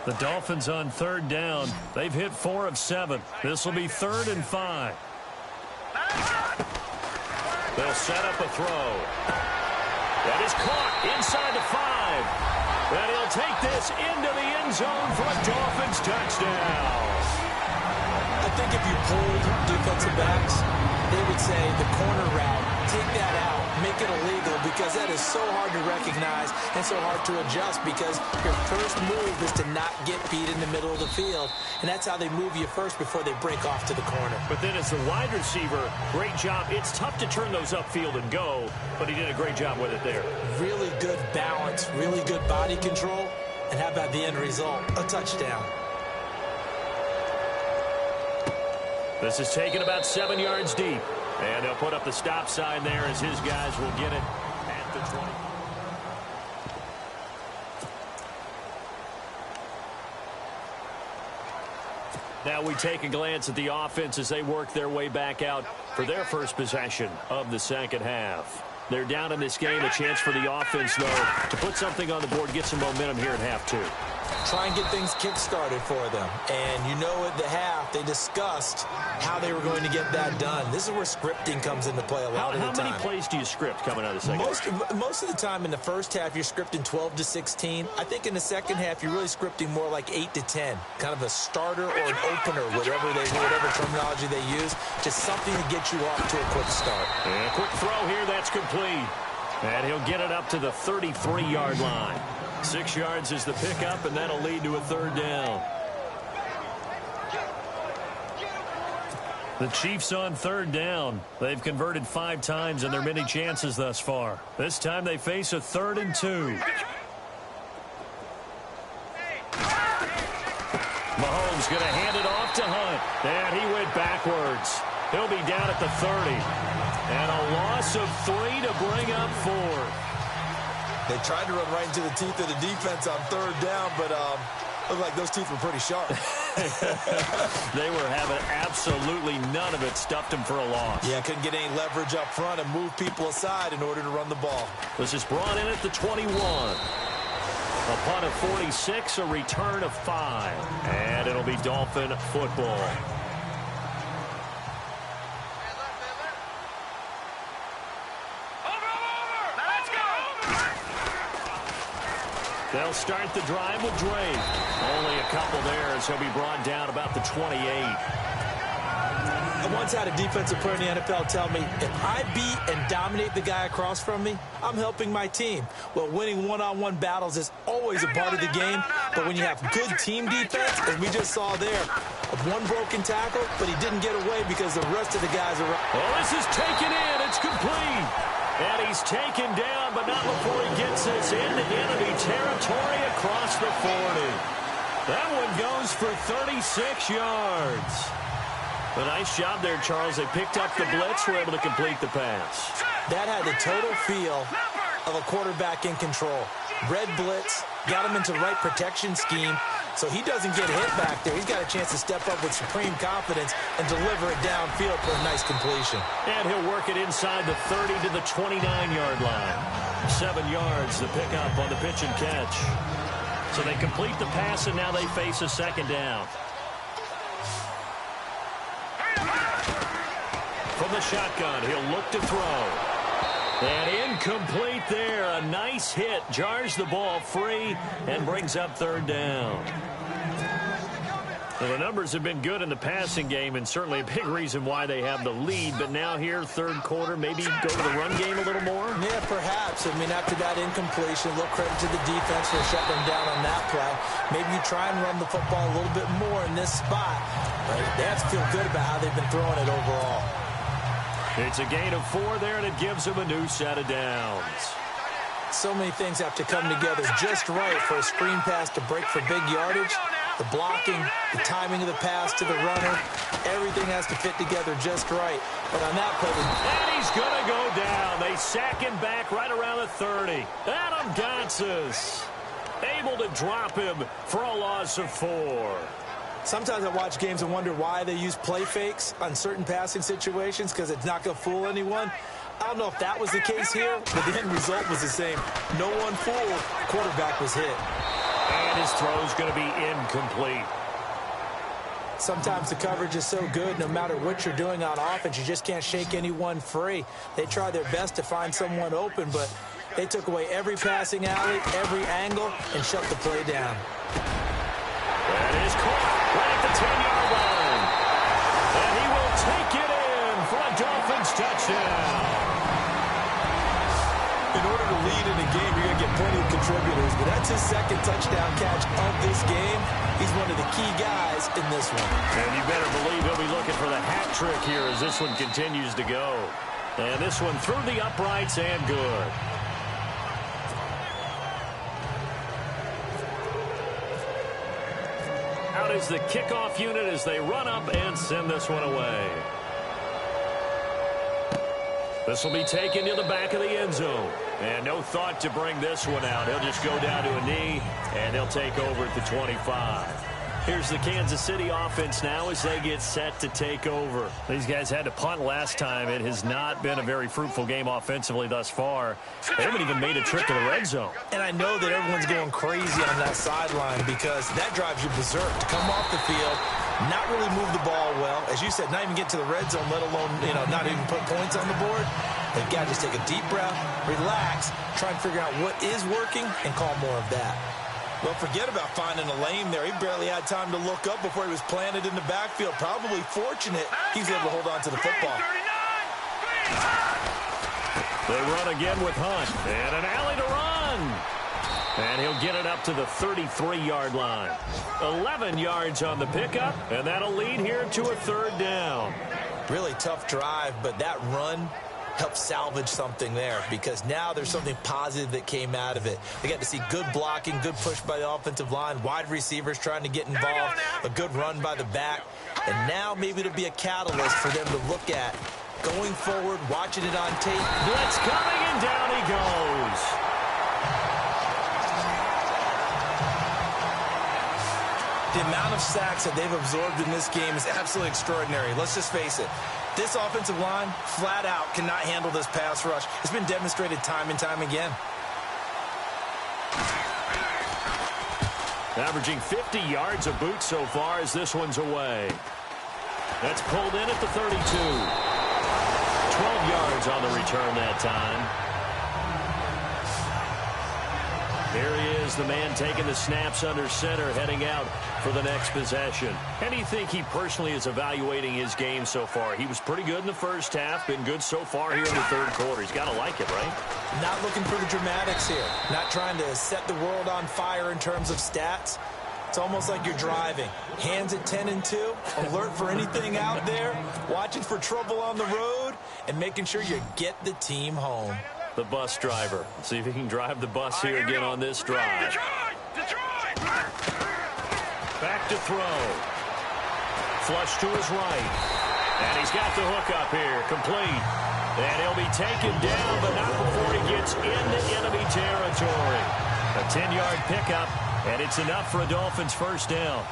The Dolphins on third down. They've hit 4 of 7. This will be 3rd and 5. They'll set up a throw. That is caught inside the 5. And he'll take this into the end zone for a Dolphins touchdown. I think if you pulled defensive backs, they would say the corner route, take that out, make it illegal, because that is so hard to recognize and so hard to adjust because your first move is to not get beat in the middle of the field. And that's how they move you first before they break off to the corner. But then as the wide receiver, great job. It's tough to turn those upfield and go, but he did a great job with it there. Really good balance, really good body control. And how about the end result? A touchdown. This is taken about 7 yards deep. And they'll put up the stop sign there as his guys will get it at the 20. Now we take a glance at the offense as they work their way back out for their first possession of the second half. They're down in this game. A chance for the offense, though, to put something on the board, get some momentum here at half 2. Try and get things kick-started for them. And you know at the half, they discussed how they were going to get that done. This is where scripting comes into play a lot of the time. How many plays do you script coming out of the second half? Most of the time in the first half, you're scripting 12 to 16. I think in the second half, you're really scripting more like 8 to 10. Kind of a starter or an opener, whatever terminology they use. Just something to get you off to a quick start. And a quick throw here, that's complete. And he'll get it up to the 33-yard line. 6 yards is the pickup, and that'll lead to a 3rd down. The Chiefs on third down. They've converted 5 times in their many chances thus far. This time they face a 3rd and 2. Mahomes going to hand it off to Hunt. And he went backwards. He'll be down at the 30. And a loss of 3 to bring up 4. They tried to run right into the teeth of the defense on third down, but looked like those teeth were pretty sharp. They were having absolutely none of it. Stuffed him for a loss. Yeah, couldn't get any leverage up front and move people aside in order to run the ball. This is brought in at the 21. A punt of 46, a return of 5. And it'll be Dolphin football. They'll start the drive with Drake. Only a couple there as he'll be brought down about the 28. I once had a defensive player in the NFL tell me, if I beat and dominate the guy across from me, I'm helping my team. Well, winning one-on-one battles is always a part of the game, but when you have good team defense, as we just saw there, one broken tackle, but he didn't get away because the rest of the guys are... Oh, this is taken in. It's complete. And he's taken down, but not before he gets this into enemy territory across the 40. That one goes for 36 yards. A nice job there, Charles. They picked up the blitz, were able to complete the pass. That had the total feel of a quarterback in control. Red blitz, got him into the right protection scheme, so he doesn't get hit back there. He's got a chance to step up with supreme confidence and deliver it downfield for a nice completion. And he'll work it inside the 30 to the 29-yard line. 7 yards, the pickup on the pitch and catch. So they complete the pass, and now they face a 2nd down. From the shotgun, he'll look to throw. And incomplete there. A nice hit. Jars the ball free and brings up 3rd down. Well, the numbers have been good in the passing game and certainly a big reason why they have the lead. But now here, 3rd quarter, maybe go to the run game a little more? Yeah, perhaps. I mean, after that incompletion, a little credit to the defense for shutting them down on that play. Maybe you try and run the football a little bit more in this spot. But they have to feel good about how they've been throwing it overall. It's a gain of 4 there, and it gives them a new set of downs. So many things have to come together just right for a screen pass to break for big yardage. The blocking, the timing of the pass to the runner, everything has to fit together just right. But on that play... And he's going to go down. They sack him back right around the 30. Adam Gotsis able to drop him for a loss of 4. Sometimes I watch games and wonder why they use play fakes on certain passing situations because it's not going to fool anyone. I don't know if that was the case here, but the end result was the same. No one fooled. Quarterback was hit. And his throw's going to be incomplete. Sometimes the coverage is so good, no matter what you're doing on offense, you just can't shake anyone free. They try their best to find someone open, but they took away every passing alley, every angle, and shut the play down. That is caught right at the 10-yard line. And he will take it in for a Dolphins touchdown. In order to lead in a game, you're going to get plenty of contributors, but that's his 2nd touchdown catch of this game. He's one of the key guys in this one. And you better believe he'll be looking for the hat trick here as this one continues to go. And this one through the uprights and good. Out is the kickoff unit as they run up and send this one away. This will be taken to the back of the end zone. And no thought to bring this one out. He'll just go down to a knee, and they'll take over at the 25. Here's the Kansas City offense now as they get set to take over. These guys had to punt last time. It has not been a very fruitful game offensively thus far. They haven't even made a trip to the red zone. And I know that everyone's going crazy on that sideline because that drives you berserk to come off the field, not really move the ball well. As you said, not even get to the red zone, let alone, not even put points on the board. They've got to just take a deep breath, relax, try and figure out what is working and call more of that. Well, forget about finding a lane there. He barely had time to look up before he was planted in the backfield. Probably fortunate he was able to hold on to the football. They run again with Hunt. And an alley to run. And he'll get it up to the 33-yard line. 11 yards on the pickup, and that'll lead here to a 3rd down. Really tough drive, but that run helped salvage something there because now there's something positive that came out of it. They got to see good blocking, good push by the offensive line, wide receivers trying to get involved, a good run by the back, and now maybe it'll be a catalyst for them to look at going forward, watching it on tape. Blitz coming, and down he goes. The amount of sacks that they've absorbed in this game is absolutely extraordinary. Let's just face it. This offensive line, flat out, cannot handle this pass rush. It's been demonstrated time and time again. Averaging 50 yards a boot so far as this one's away. That's pulled in at the 32. 12 yards on the return that time. Here he is, the man taking the snaps under center, heading out for the next possession. How do you think he personally is evaluating his game so far? He was pretty good in the first half, been good so far here in the third quarter. He's got to like it, right? Not looking for the dramatics here. Not trying to set the world on fire in terms of stats. It's almost like you're driving. Hands at 10 and 2, alert for anything out there, watching for trouble on the road, and making sure you get the team home. The bus driver. See if he can drive the bus here again on this drive. Detroit! Back to throw. Flush to his right. And he's got the hook up here. Complete. And he'll be taken down, but not before he gets into enemy territory. A 10-yard pickup, and it's enough for a Dolphins first down.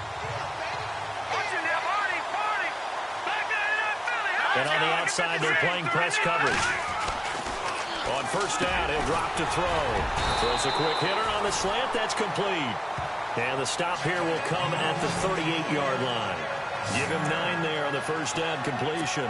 And on the outside, they're playing press coverage. On first down, he'll drop to throw. Throws a quick hitter on the slant. That's complete. And the stop here will come at the 38-yard line. Give him 9 there on the first down completion.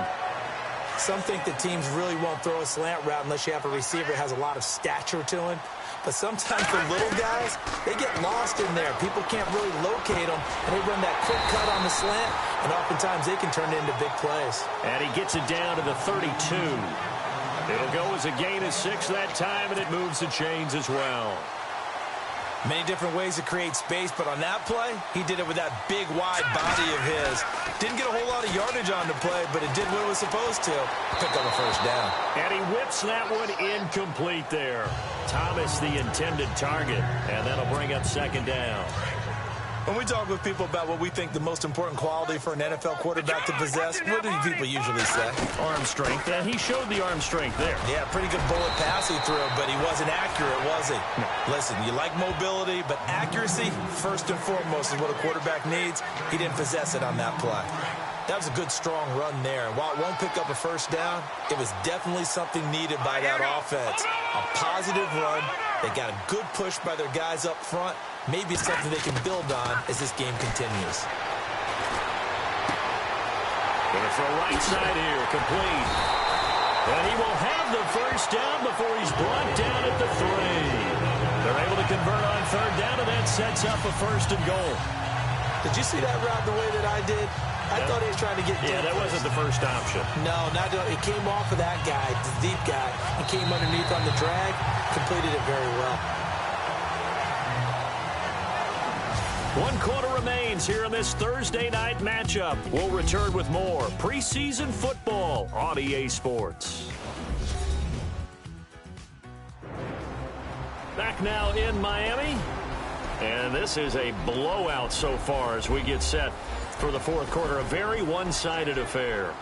Some think that teams really won't throw a slant route unless you have a receiver that has a lot of stature to him. But sometimes the little guys, they get lost in there. People can't really locate them, and they run that quick cut on the slant, and oftentimes they can turn it into big plays. And he gets it down to the 32. It'll go as a gain of 6 that time, and it moves the chains as well. Many different ways to create space, but on that play, he did it with that big, wide body of his. Didn't get a whole lot of yardage on the play, but it did what it was supposed to. Pick up a first down. And he whips that one incomplete there. Thomas, the intended target, and that'll bring up second down. When we talk with people about what we think the most important quality for an NFL quarterback to possess, what do people usually say? Arm strength, and he showed the arm strength there. Yeah, pretty good bullet pass he threw, but he wasn't accurate, was he? No. Listen, you like mobility, but accuracy, first and foremost, is what a quarterback needs. He didn't possess it on that play. That was a good, strong run there. And while it won't pick up a first down, it was definitely something needed by that offense. A positive run. They got a good push by their guys up front. Maybe it's something they can build on as this game continues. Gonna throw right side here, complete. And he will have the first down before he's brought down at the 3. They're able to convert on third down, and that sets up a first and goal. Did you see that route the way that I did? I thought he was trying to get deep. Yeah, that wasn't the first option. No, not it came off of that guy, the deep guy. He came underneath on the drag, completed it very well. 1 quarter remains here in this Thursday night matchup. We'll return with more preseason football on EA Sports. Back now in Miami. And this is a blowout so far as we get set for the fourth quarter. A very one-sided affair.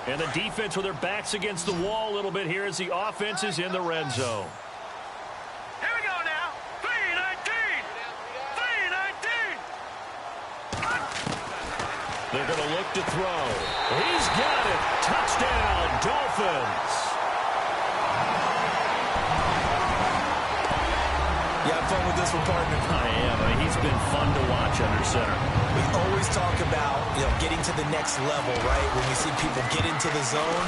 And the defense with their backs against the wall a little bit here as the offense is in the red zone. Here we go now. 3-19. 3-19. They're going to look to throw. He's got it. Touchdown, Dolphins. You have fun with this one, partner? I am. I mean, he's been fun to watch under center. We always talk about, getting to the next level, right? When we see people get into the zone,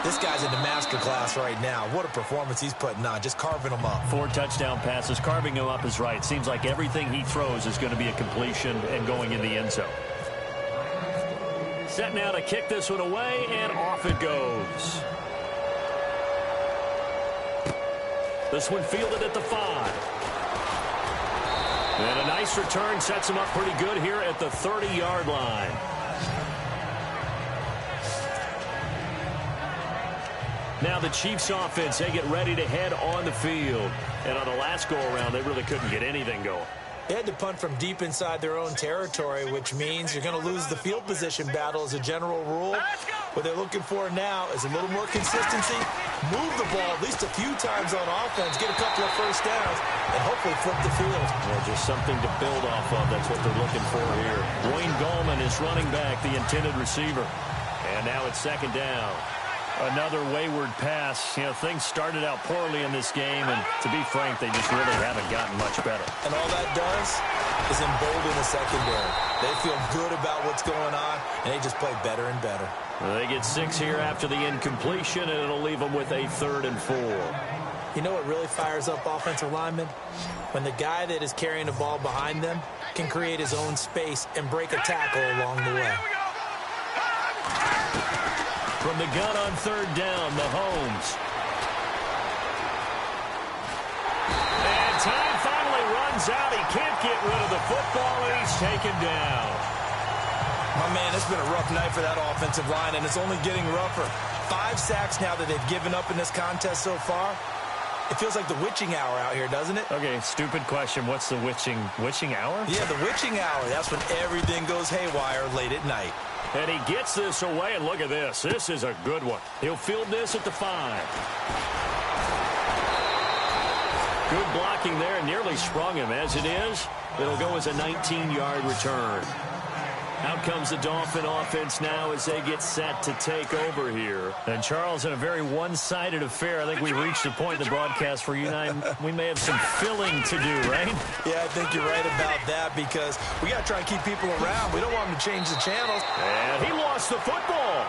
this guy's in the master class right now. What a performance he's putting on, just carving them up. 4 touchdown passes. Carving him up is right. Seems like everything he throws is going to be a completion and going in the end zone. Set now to kick this one away, and off it goes. This one fielded at the 5. And a nice return sets him up pretty good here at the 30-yard line. Now the Chiefs offense, they get ready to head on the field. And on the last go-around, they really couldn't get anything going. They had to punt from deep inside their own territory, which means you're going to lose the field position battle as a general rule. What they're looking for now is a little more consistency, move the ball at least a few times on offense, get a couple of first downs, and hopefully flip the field. Yeah, just something to build off of. That's what they're looking for here. Wayne Gallman is running back, the intended receiver. And now it's second down. Another wayward pass. You know, things started out poorly in this game, and to be frank, they just really haven't gotten much better. And all that does is embolden the secondary. They feel good about what's going on, and they just play better and better. They get 6 here after the incompletion, and it'll leave them with a 3rd and 4. You know what really fires up offensive linemen? When the guy that is carrying the ball behind them can create his own space and break a tackle along the way. From the gun on 3rd down, Mahomes. And time finally runs out. He can't get rid of the football, and he's taken down. My man, it's been a rough night for that offensive line, and it's only getting rougher. 5 sacks now that they've given up in this contest so far. It feels like the witching hour out here, doesn't it? Okay, stupid question. What's the witching hour? Yeah, the witching hour. That's when everything goes haywire late at night. And he gets this away, and look at this. This is a good one. He'll field this at the 5. Good blocking there, nearly sprung him. As it is, it'll go as a 19-yard return. Out comes the Dolphin offense now as they get set to take over here. And, Charles, in a very one-sided affair, I think we reached a point in the broadcast where you and I, we may have some filling to do, right? Yeah, I think you're right about that because we got to try and keep people around. We don't want them to change the channels. And he lost the football.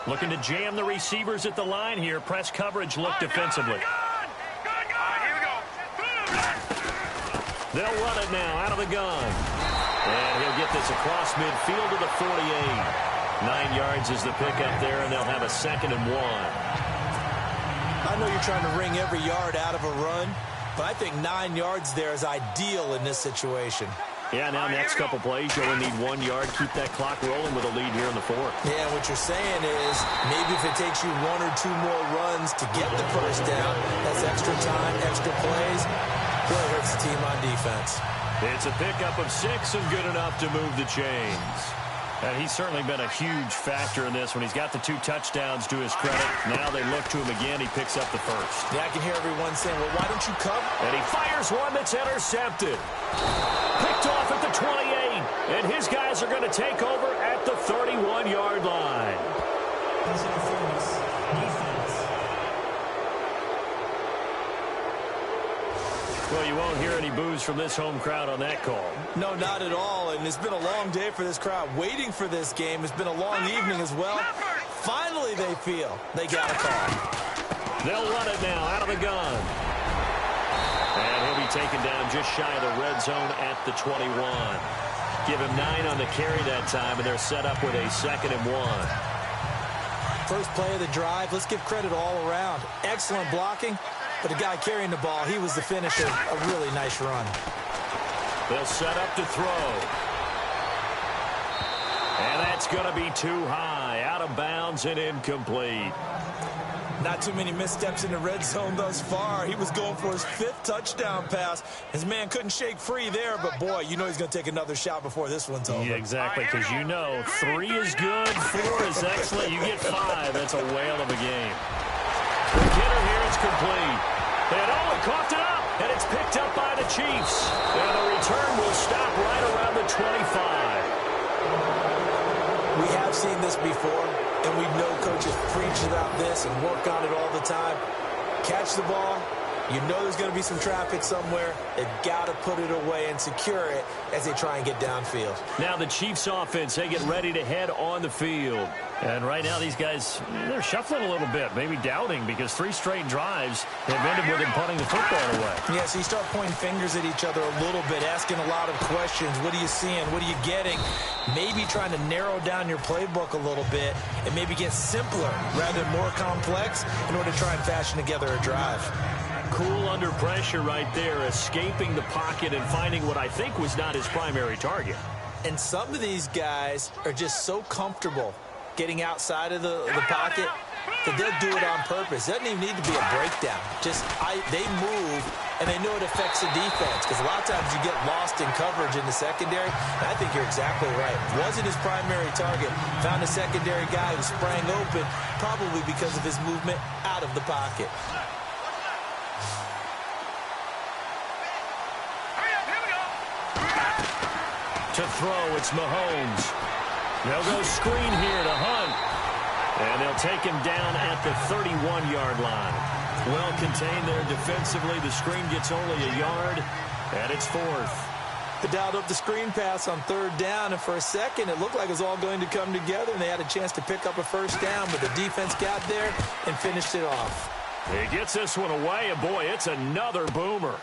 Looking to jam the receivers at the line here. Press coverage look defensively. They'll run it now out of the gun. And he'll get this across midfield to the 48. 9 yards is the pickup there, and they'll have a 2nd and 1. I know you're trying to wring every yard out of a run, but I think 9 yards there is ideal in this situation. Yeah, now next couple plays, you only need 1 yard. Keep that clock rolling with a lead here in the 4th. Yeah, what you're saying is maybe if it takes you 1 or 2 more runs to get the first down, that's extra time, extra plays, really hurts the team on defense. It's a pickup of 6 and good enough to move the chains. And he's certainly been a huge factor in this when he's got the 2 touchdowns to his credit. Now they look to him again. He picks up the 1st. Yeah, I can hear everyone saying, well, why don't you cover? And he fires one that's intercepted. Picked off at the 28. And his guys are going to take over at the 31-yard line. Well, you won't hear any boos from this home crowd on that call. No, not at all. And it's been a long day for this crowd. Waiting for this game. It's been a long evening as well. Finally, they feel they got a call. They'll run it now out of the gun. And he'll be taken down just shy of the red zone at the 21. Give him 9 on the carry that time, and they're set up with a 2nd and 1. First play of the drive. Let's give credit all around. Excellent blocking. But the guy carrying the ball, he was the finisher. A really nice run. They'll set up to throw. And that's going to be too high. Out of bounds and incomplete. Not too many missteps in the red zone thus far. He was going for his 5th touchdown pass. His man couldn't shake free there, but boy, you know he's going to take another shot before this one's over. Yeah, exactly, because you know 3 is good, 4 is excellent. You get 5. That's a whale of a game. The kidder here is complete. And he coughed it up, and it's picked up by the Chiefs. And the return will stop right around the 25. We have seen this before, and we know coaches preach about this and work on it all the time. Catch the ball. You know there's going to be some traffic somewhere. They've got to put it away and secure it as they try and get downfield. Now the Chiefs offense, they get ready to head on the field. And right now these guys, they're shuffling a little bit, maybe doubting, because 3 straight drives have ended with them punting the football away. Yeah, so you start pointing fingers at each other a little bit, asking a lot of questions. What are you seeing? What are you getting? Maybe trying to narrow down your playbook a little bit and maybe get simpler rather than more complex in order to try and fashion together a drive. Cool under pressure right there, escaping the pocket and finding what I think was not his primary target. And some of these guys are just so comfortable getting outside of the pocket that they'll do it on purpose. It doesn't even need to be a breakdown. They move, and they know it affects the defense, because a lot of times you get lost in coverage in the secondary. And I think you're exactly right. Wasn't his primary target. Found a secondary guy who sprang open, probably because of his movement out of the pocket. To throw, it's Mahomes. They'll go screen here to Hunt. And they'll take him down at the 31-yard line. Well contained there defensively. The screen gets only a yard, and it's fourth. They dialed up the screen pass on third down, and for a second it looked like it was all going to come together, and they had a chance to pick up a first down, but the defense got there and finished it off. He gets this one away, and boy, it's another boomer.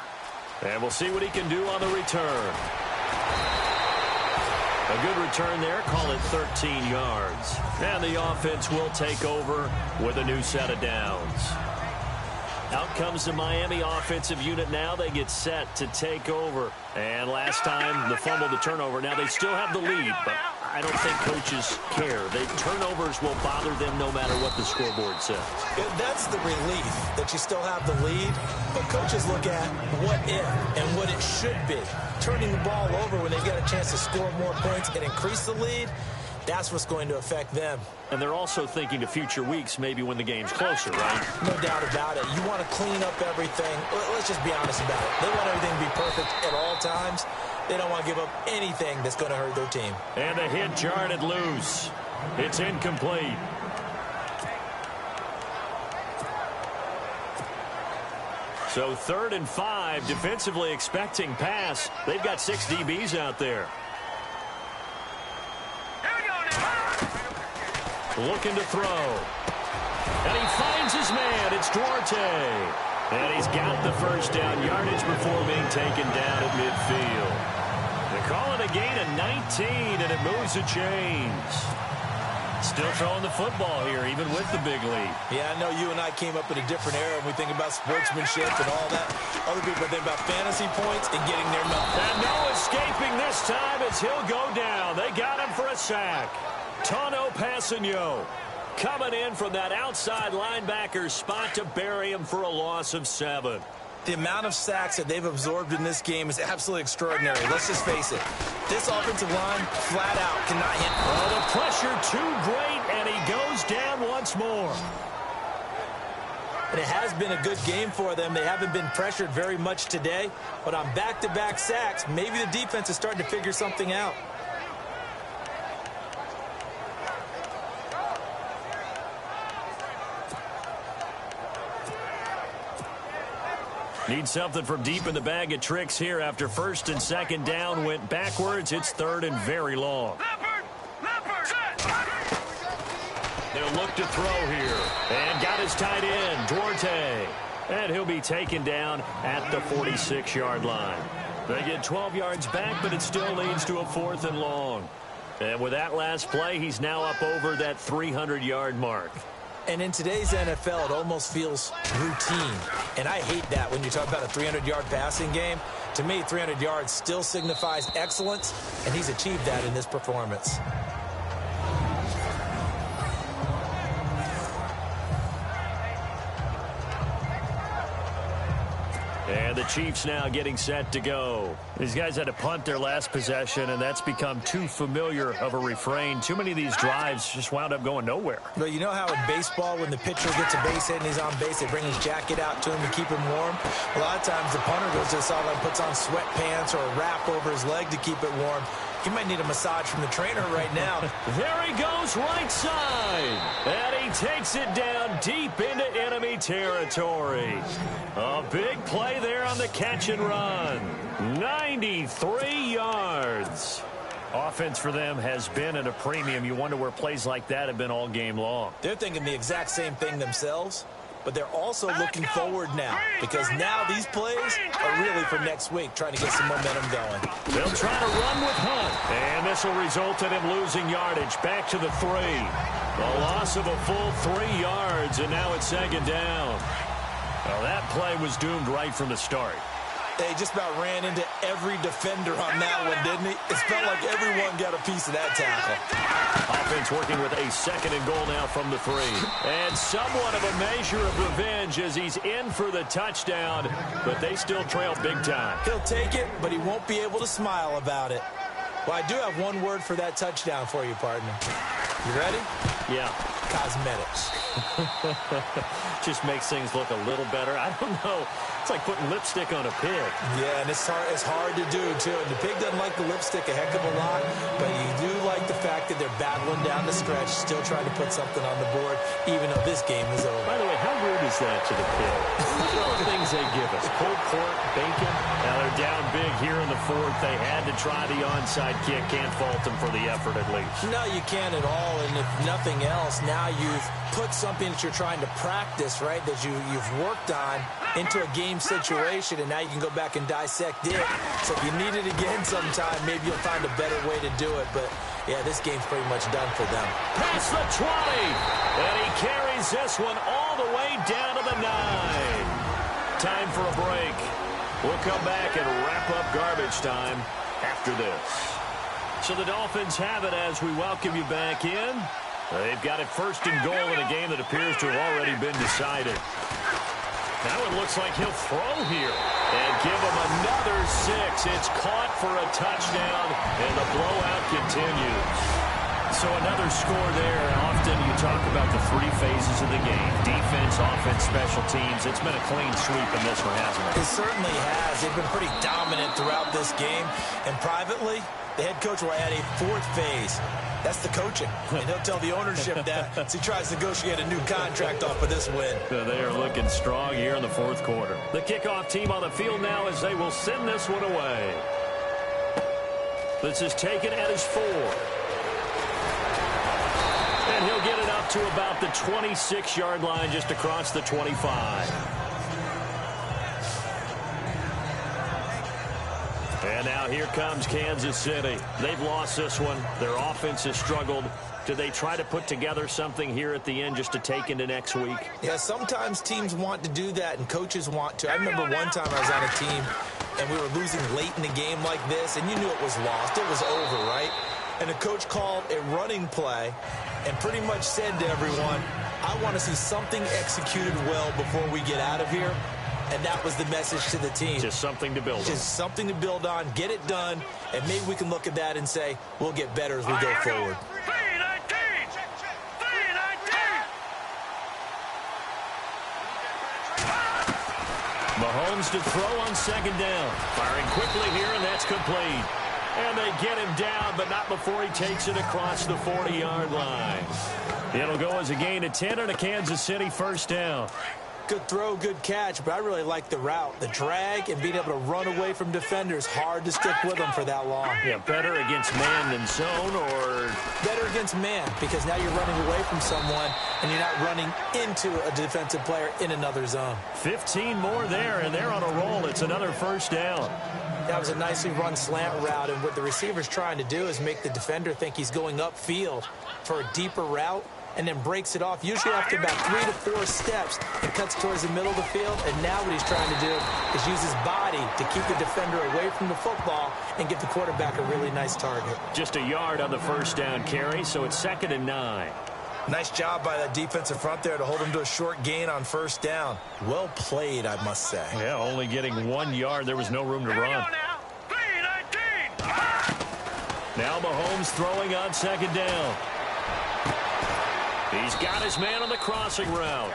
And we'll see what he can do on the return. A good return there, call it 13 yards. And the offense will take over with a new set of downs. Out comes the Miami offensive unit now. They get set to take over. And last time, the fumble, the turnover. Now they still have the lead, but I don't think coaches care. Turnovers will bother them no matter what the scoreboard says. That's the relief, that you still have the lead. But coaches look at what if and what it should be. Turning the ball over when they've got a chance to score more points and increase the lead, that's what's going to affect them. And they're also thinking to future weeks, maybe when the game's closer, right? No doubt about it. You want to clean up everything. Let's just be honest about it. They want everything to be perfect at all times. They don't want to give up anything that's going to hurt their team. And the hit jarred loose. It's incomplete. So 3rd and 5, defensively expecting pass. They've got 6 DBs out there. Looking to throw. And he finds his man. It's Duarte. And he's got the first down yardage before being taken down at midfield. They call it a gain of 19, and it moves the chains. Still throwing the football here, even with the big lead. Yeah, I know you and I came up in a different era when we think about sportsmanship and all that. Other people think about fantasy points and getting their number. And no escaping this time as he'll go down. They got him for a sack. Tano Passanio coming in from that outside linebacker spot to bury him for a loss of 7. The amount of sacks that they've absorbed in this game is absolutely extraordinary. Let's just face it. This offensive line, flat out, cannot hit. Oh, the pressure too great, and he goes down once more. And it has been a good game for them. They haven't been pressured very much today. But on back-to-back sacks, maybe the defense is starting to figure something out. Need something from deep in the bag of tricks here after 1st and 2nd down went backwards. It's 3rd and very long. They'll look to throw here. And got his tight end, Duarte. And he'll be taken down at the 46-yard line. They get 12 yards back, but it still leads to a 4th and long. And with that last play, he's now up over that 300-yard mark. And in today's NFL, it almost feels routine. And I hate that when you talk about a 300-yard passing game. To me, 300 yards still signifies excellence, and he's achieved that in this performance. And the Chiefs now getting set to go. These guys had to punt their last possession, and that's become too familiar of a refrain. Too many of these drives just wound up going nowhere. But you know how in baseball, when the pitcher gets a base hit and he's on base, they bring his jacket out to him to keep him warm? A lot of times the punter goes to the sideline, puts on sweatpants or a wrap over his leg to keep it warm. He might need a massage from the trainer right now. There he goes, right side. And he takes it down deep into enemy territory. A big play there on the catch and run. 93 yards. Offense for them has been at a premium. You wonder where plays like that have been all game long. They're thinking the exact same thing themselves. But they're also looking forward now, because now these plays are really for next week, trying to get some momentum going. They'll try to run with Hunt, and this will result in him losing yardage back to the 3. A loss of a full 3 yards, and now it's 2nd down. Well, that play was doomed right from the start. They just about ran into every defender on that one, didn't he? It felt like everyone got a piece of that tackle. Offense working with a 2nd and goal now from the 3. And somewhat of a measure of revenge as he's in for the touchdown, but they still trail big time. He'll take it, but he won't be able to smile about it. Well, I do have one word for that touchdown for you, partner. You ready? Yeah. Cosmetics. Just makes things look a little better. I don't know. It's like putting lipstick on a pig. Yeah, and it's hard to do, too. And the pig doesn't like the lipstick a heck of a lot, but you do like the fact that they're battling down the stretch, still trying to put something on the board, even though this game is over. By the way, how rude is that to the pig? Look at all the things they give us. Pulled pork, bacon. Now they're down big here in the 4th. They had to try the onside kick. Can't fault them for the effort, at least. No, you can't at all. And if nothing else, now you've put something that you're trying to practice, right, that you've worked on into a game situation, and now you can go back and dissect it. So if you need it again sometime, maybe you'll find a better way to do it. But, yeah, this game's pretty much done for them. Past the 20, and he carries this one all the way down to the 9. Time for a break. We'll come back and wrap up garbage time after this. So the Dolphins have it as we welcome you back in. They've got it 1st and goal in a game that appears to have already been decided. Now it looks like he'll throw here and give him another 6. It's caught for a touchdown, and the blowout continues. So another score there. Often you talk about the 3 phases of the game. Defense, offense, special teams. It's been a clean sweep in this one, hasn't it? It certainly has. They've been pretty dominant throughout this game. And privately, the head coach will add a 4th phase. That's the coaching. And he'll tell the ownership that as he tries to negotiate a new contract off of this win. They are looking strong here in the 4th quarter. The kickoff team on the field now as they will send this one away. This is taken at his 4. And he'll get it up to about the 26-yard line, just across the 25. And now here comes Kansas City. They've lost this one. Their offense has struggled. Do they try to put together something here at the end just to take into next week? Yeah, sometimes teams want to do that and coaches want to. I remember one time I was on a team and we were losing late in the game like this, and you knew it was lost. It was over, right? And the coach called a running play and pretty much said to everyone, I want to see something executed well before we get out of here. And that was the message to the team. Just something to build on. Just something to build on, get it done, and maybe we can look at that and say, we'll get better as we go forward. Mahomes to throw on 2nd down. Firing quickly here, and that's complete. And they get him down, but not before he takes it across the 40-yard line. It'll go as a gain of 10 and a Kansas City 1st down. Good throw, good catch, but I really like the route. The drag and being able to run away from defenders, hard to stick with them for that long. Yeah, better against man than zone, or? Better against man, because now you're running away from someone and you're not running into a defensive player in another zone. 15 more there, and they're on a roll. It's another 1st down. That was a nicely run slant route, and what the receiver's trying to do is make the defender think he's going upfield for a deeper route, and then breaks it off, usually after about 3 to 4 steps, and cuts towards the middle of the field. And now what he's trying to do is use his body to keep the defender away from the football and give the quarterback a really nice target. Just a yard on the 1st down carry, so it's 2nd and 9. Nice job by that defensive front there to hold him to a short gain on 1st down. Well played, I must say. Yeah, only getting 1 yard. There was no room to run. Now Mahomes throwing on 2nd down. He's got his man on the crossing route.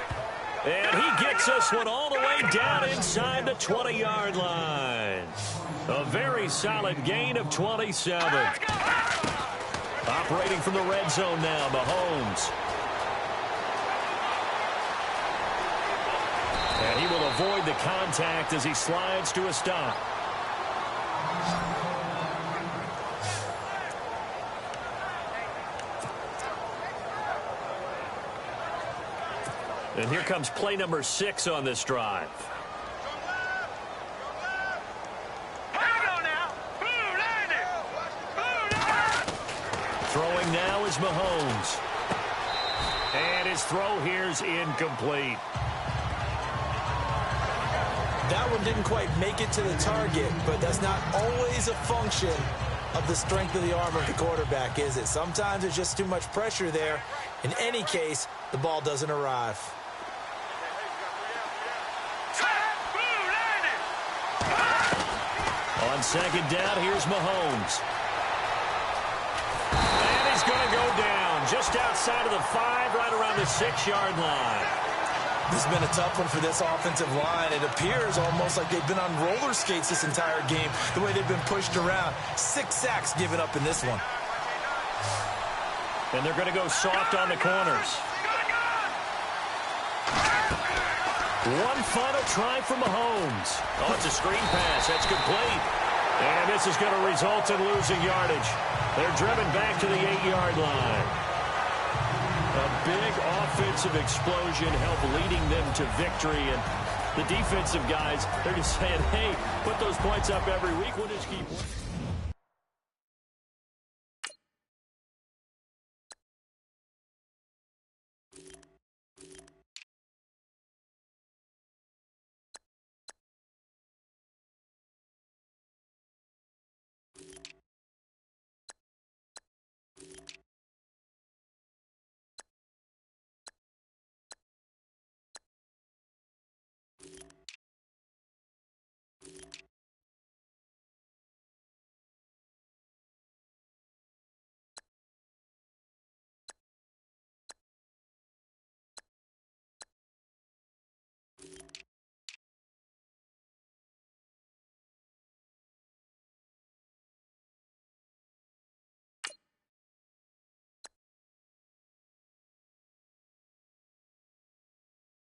And he gets this one all the way down inside the 20-yard line. A very solid gain of 27. Operating from the red zone now, Mahomes. And he will avoid the contact as he slides to a stop. And here comes play number 6 on this drive. Throwing now is Mahomes. And his throw here is incomplete. That one didn't quite make it to the target, but that's not always a function of the strength of the arm of the quarterback, is it? Sometimes there's just too much pressure there. In any case, the ball doesn't arrive. On second down, here's Mahomes. And he's going to go down just outside of the 5, right around the 6-yard line. This has been a tough one for this offensive line. It appears almost like they've been on roller skates this entire game, the way they've been pushed around. 6 sacks given up in this one. And they're going to go soft on the corners. One final try for Mahomes. Oh, it's a screen pass. That's complete. And this is going to result in losing yardage. They're driven back to the 8-yard line. A big offensive explosion helped leading them to victory. And the defensive guys, they're just saying, hey, put those points up every week. We'll just keep winning.